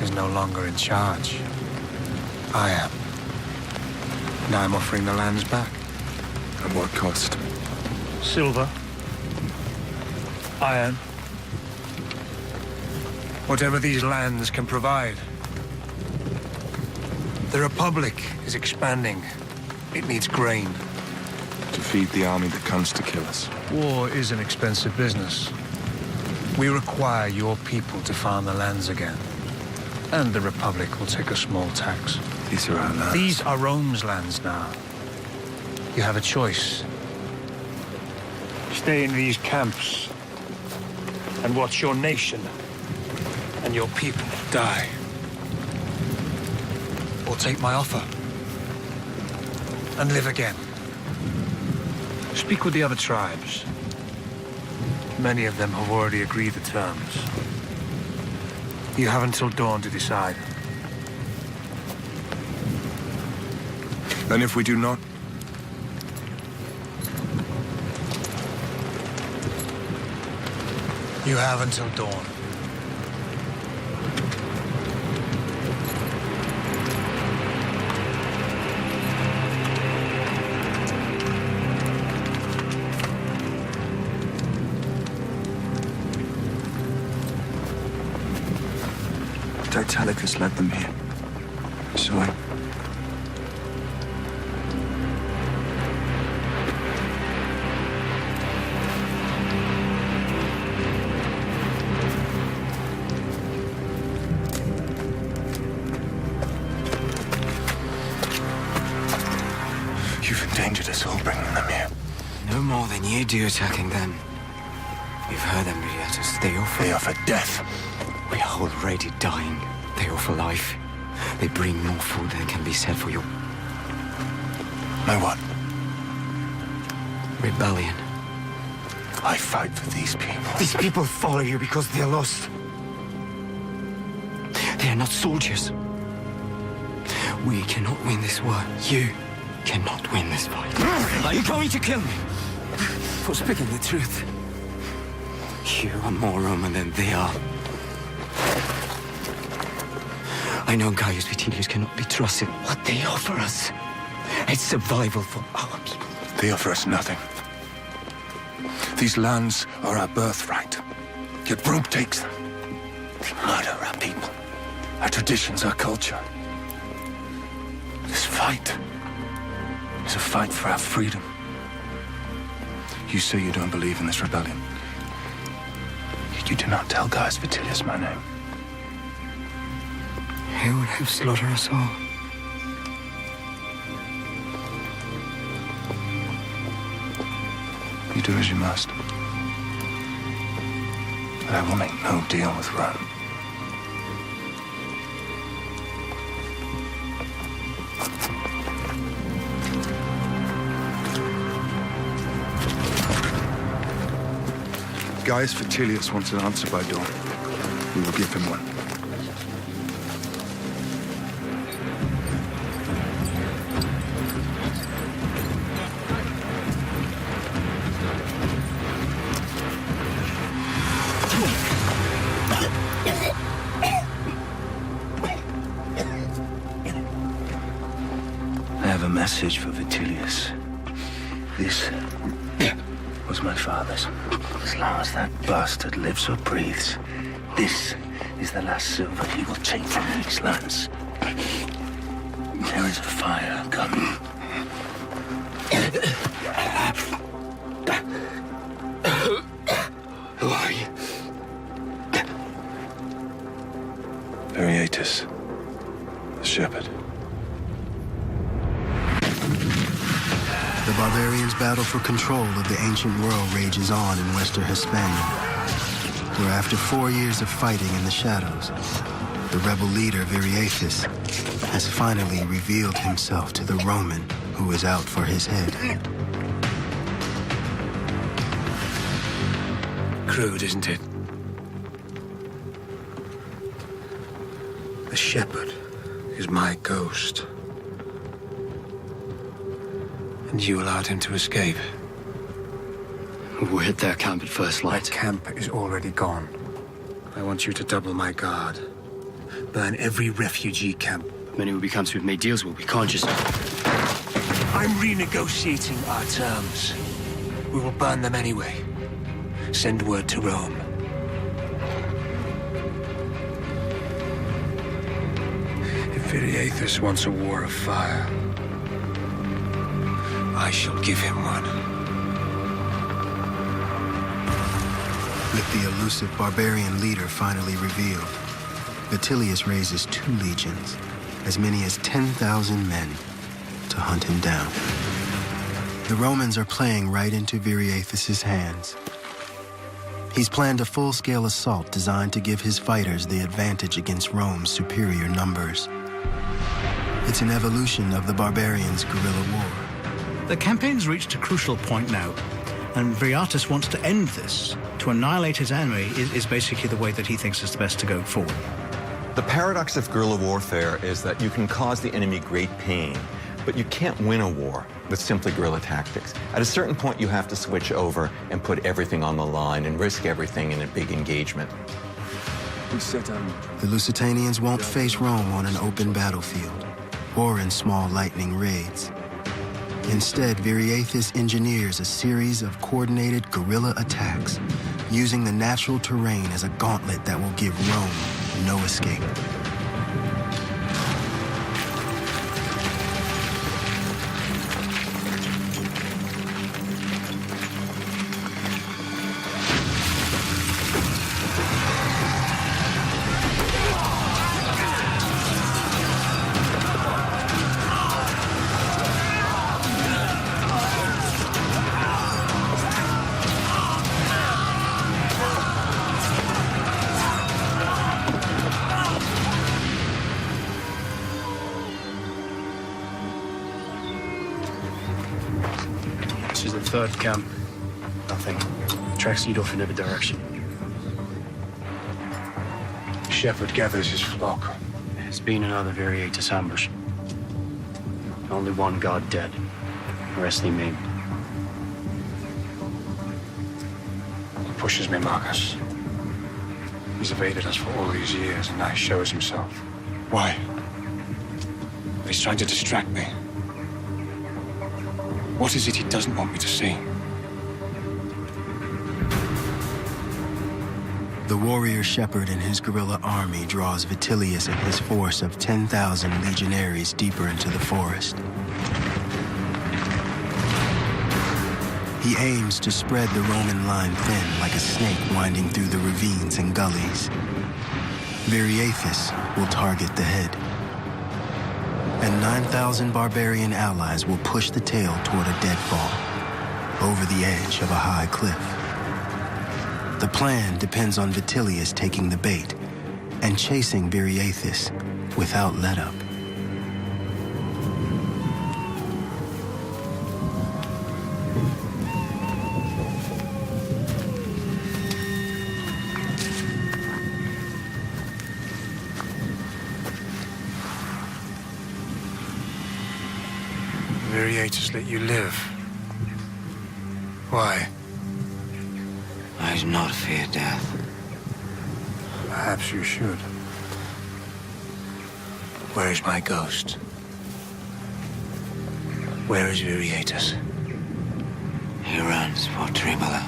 is no longer in charge. I am. And I'm offering the lands back. At what cost? Silver. Iron. Whatever these lands can provide. The Republic is expanding. It needs grain. To feed the army that comes to kill us. War is an expensive business. We require your people to farm the lands again. And the Republic will take a small tax. These are our lands. These are Rome's lands now. You have a choice. Stay in these camps and watch your nation and your people die. Or take my offer and live again. Speak with the other tribes. Many of them have already agreed the terms. You have until dawn to decide. And if we do not? You have until dawn. Italicus led them here. So I... You've endangered us all bringing them here. No more than you do attacking them. We've heard them, Viriatus. They offer death. We are already dying. They offer life. They bring more food than can be said for your... My what? Rebellion. I fight for these people. These people follow you because they're lost. They are not soldiers. We cannot win this war. You cannot win this fight. Are you going to kill me? For speaking the truth. You are more Roman than they are. I know Gaius Vitellius cannot be trusted. What they offer us, it's survival for our people. They offer us nothing. These lands are our birthright. Yet Rome takes them. They murder our people, our traditions, our culture. This fight is a fight for our freedom. You say you don't believe in this rebellion. Yet you do not tell Gaius Vitellius my name. He would have slaughtered us all. You do as you must. But I will make no deal with Rome. Gaius Vitellius wants an answer by dawn. We will give him one. I have a message for Vitellius. This was my father's. As long as that bastard lives or breathes, this is the last silver he will take from these lands. There is a fire coming. Who are you? Viriatus, the shepherd. The barbarians' battle for control of the ancient world rages on in Western Hispania, where after 4 years of fighting in the shadows, the rebel leader Viriatus has finally revealed himself to the Roman who is out for his head. Crude, isn't it? The shepherd is my ghost. And you allowed him to escape. We'll hit their camp at first light. That camp is already gone. I want you to double my guard. Burn every refugee camp. Many will be camps we've made deals with. We can't just... I'm renegotiating our terms. We will burn them anyway. Send word to Rome. If Viriatus wants a war of fire, I shall give him one. With the elusive barbarian leader finally revealed, Vitellius raises 2 legions, as many as 10,000 men, to hunt him down. The Romans are playing right into Viriatus' hands. He's planned a full-scale assault designed to give his fighters the advantage against Rome's superior numbers. It's an evolution of the barbarians' guerrilla war. The campaign's reached a crucial point now, and Viriatus wants to end this. To annihilate his enemy is basically the way that he thinks is the best to go forward. The paradox of guerrilla warfare is that you can cause the enemy great pain, but you can't win a war with simply guerrilla tactics. At a certain point, you have to switch over and put everything on the line and risk everything in a big engagement. The Lusitanians won't face Rome on an open battlefield or in small lightning raids. Instead, Viriatus engineers a series of coordinated guerrilla attacks, using the natural terrain as a gauntlet that will give Rome no escape. Third camp. Nothing. Tracks lead off in every direction. Shepherd gathers his flock. There's been another Variatus ambush. Only one guard dead. The rest they maimed. He pushes me, Marcus. He's evaded us for all these years, and now he shows himself. Why? He's trying to distract me. What is it he doesn't want me to see? The warrior shepherd and his guerrilla army draws Vitellius and his force of 10,000 legionaries deeper into the forest. He aims to spread the Roman line thin like a snake winding through the ravines and gullies. Variathus will target the head. And 9,000 barbarian allies will push the tail toward a deadfall, over the edge of a high cliff. The plan depends on Vitellius taking the bait and chasing Variathus without let-up. Variatus let you live. Why? I do not fear death. Perhaps you should. Where is my ghost? Where is Variatus? He runs for Tribala.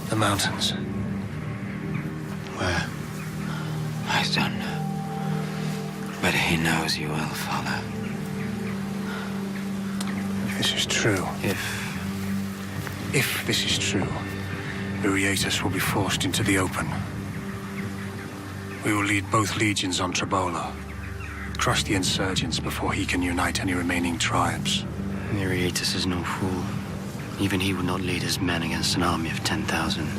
The mountains. Where? I don't know. But he knows you will follow. If this is true. If this is true, Variatus will be forced into the open. We will lead both legions on Tribala, crush the insurgents before he can unite any remaining tribes. Variatus is no fool. Even he would not lead his men against an army of 10,000.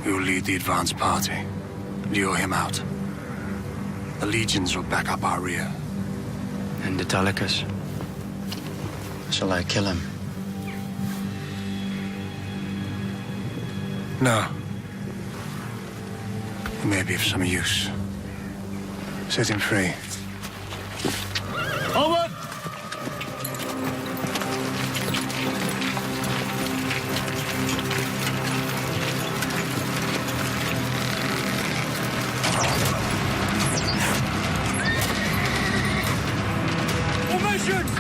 We will lead the advance party, lure him out. The legions will back up our rear. And Italicus? Shall I kill him? No. He may be of some use. Set him free. Onward! Formations!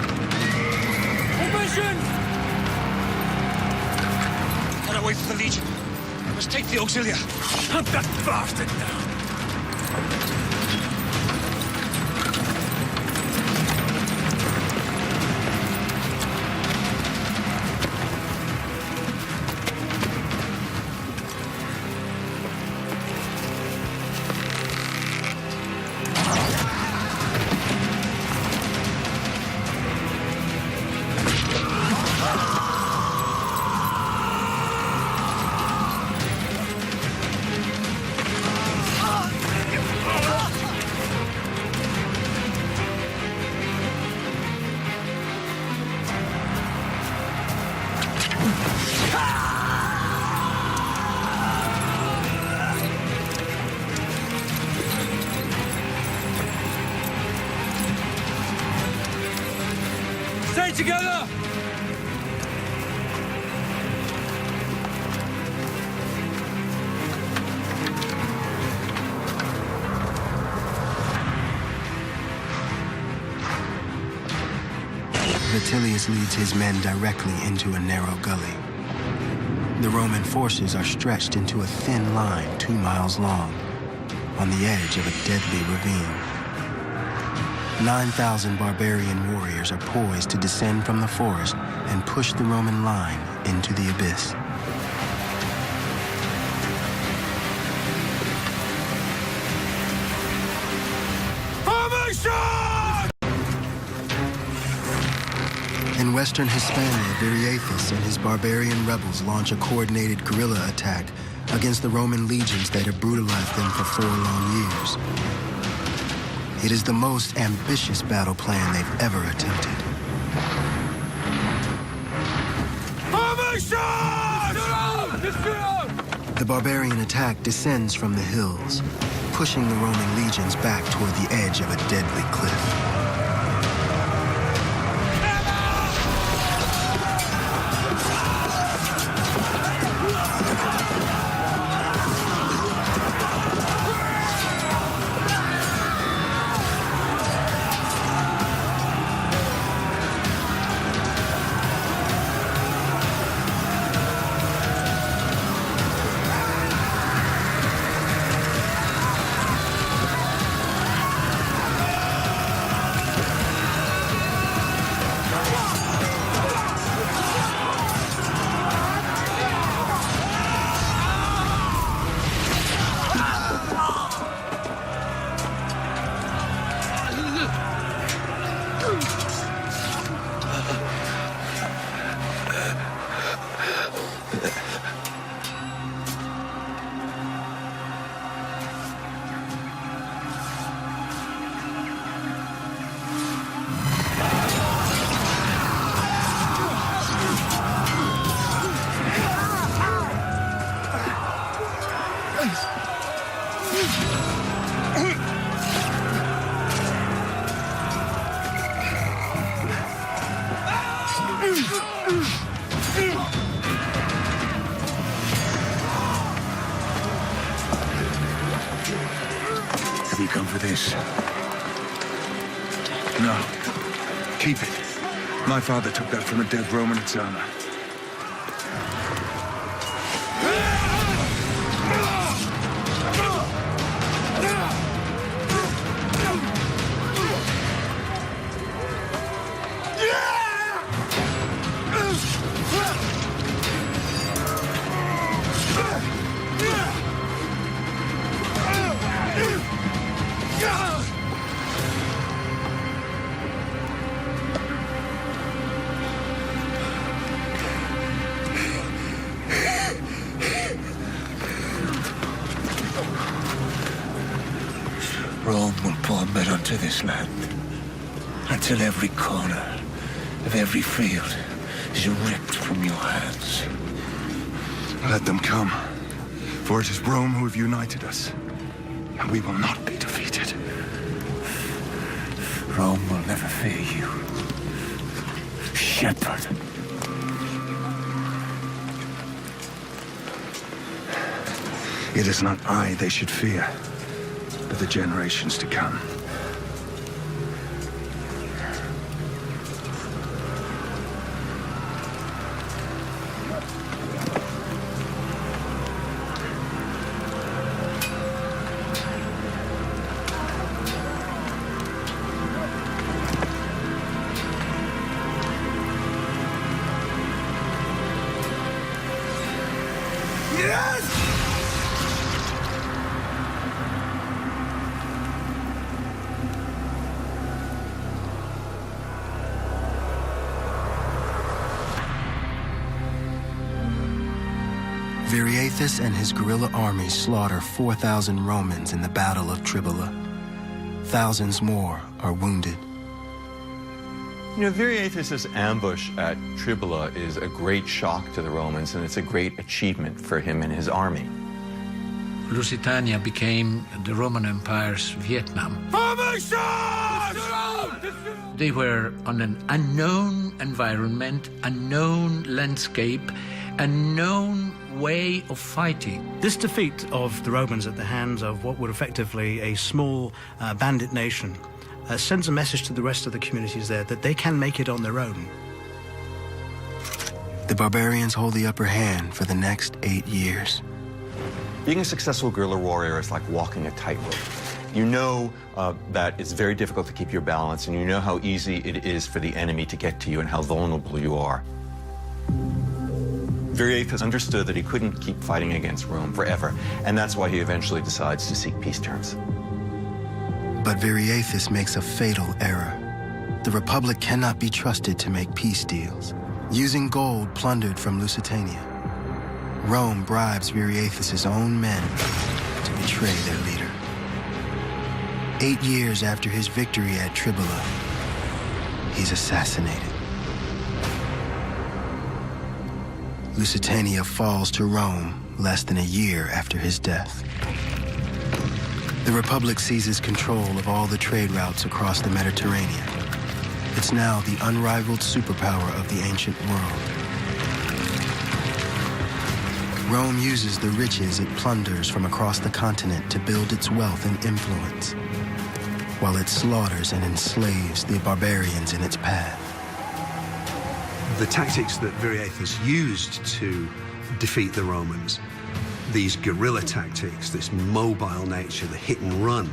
Formations! Gotta wait for the legion. Let's take the auxilia. Hunt that bastard down! Stay together! Vitellius leads his men directly into a narrow gully. The Roman forces are stretched into a thin line 2 miles long, on the edge of a deadly ravine. 9,000 barbarian warriors are poised to descend from the forest and push the Roman line into the abyss. In western Hispania, Variathus and his barbarian rebels launch a coordinated guerrilla attack against the Roman legions that have brutalized them for 4 long years. It is the most ambitious battle plan they've ever attempted. The barbarian attack descends from the hills, pushing the Roman legions back toward the edge of a deadly cliff. Have you come for this? No. Keep it. My father took that from a dead Roman. It's armor. Rome will pour men onto this land until every corner of every field is ripped from your hands. Let them come, for it is Rome who have united us, and we will not be defeated. Rome will never fear you. Shepherd. It is not I they should fear, but the generations to come. Viriathus and his guerrilla armies slaughter 4,000 Romans in the Battle of Tribala. Thousands more are wounded. You know, Viriathus' ambush at Tribala is a great shock to the Romans, and it's a great achievement for him and his army. Lusitania became the Roman Empire's Vietnam. They were on an unknown environment, unknown landscape, unknown way of fighting. This defeat of the Romans at the hands of what were effectively a small bandit nation sends a message to the rest of the communities there that they can make it on their own. The barbarians hold the upper hand for the next 8 years. Being a successful guerrilla warrior is like walking a tightrope. You know that it's very difficult to keep your balance, and you know how easy it is for the enemy to get to you and how vulnerable you are. Viriathus understood that he couldn't keep fighting against Rome forever, and that's why he eventually decides to seek peace terms. But Viriathus makes a fatal error. The Republic cannot be trusted to make peace deals. Using gold plundered from Lusitania, Rome bribes Viriathus' own men to betray their leader. 8 years after his victory at Tribala, he's assassinated. Lusitania falls to Rome less than a year after his death. The Republic seizes control of all the trade routes across the Mediterranean. It's now the unrivaled superpower of the ancient world. Rome uses the riches it plunders from across the continent to build its wealth and influence, while it slaughters and enslaves the barbarians in its path. The tactics that Viriathus used to defeat the Romans, these guerrilla tactics, this mobile nature, the hit and run,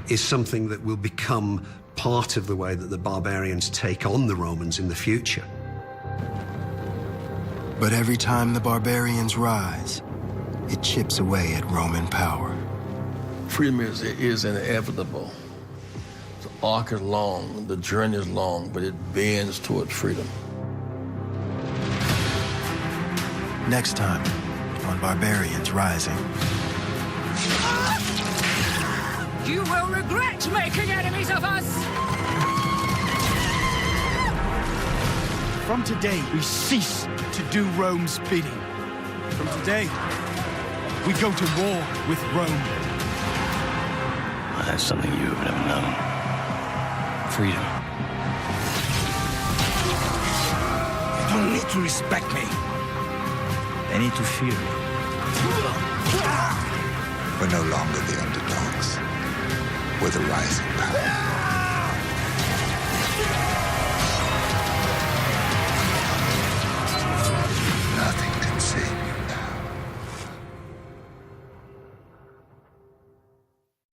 is something that will become part of the way that the barbarians take on the Romans in the future. But every time the barbarians rise, it chips away at Roman power. Freedom is inevitable. The arc is long, the journey is long, but it bends towards freedom. Next time on Barbarians Rising. You will regret making enemies of us! From today, we cease to do Rome's bidding. From today, we go to war with Rome. Well, that's something you have never known. Freedom. You don't need to respect me. They need to fear me. We're no longer the underdogs. We're the rising power.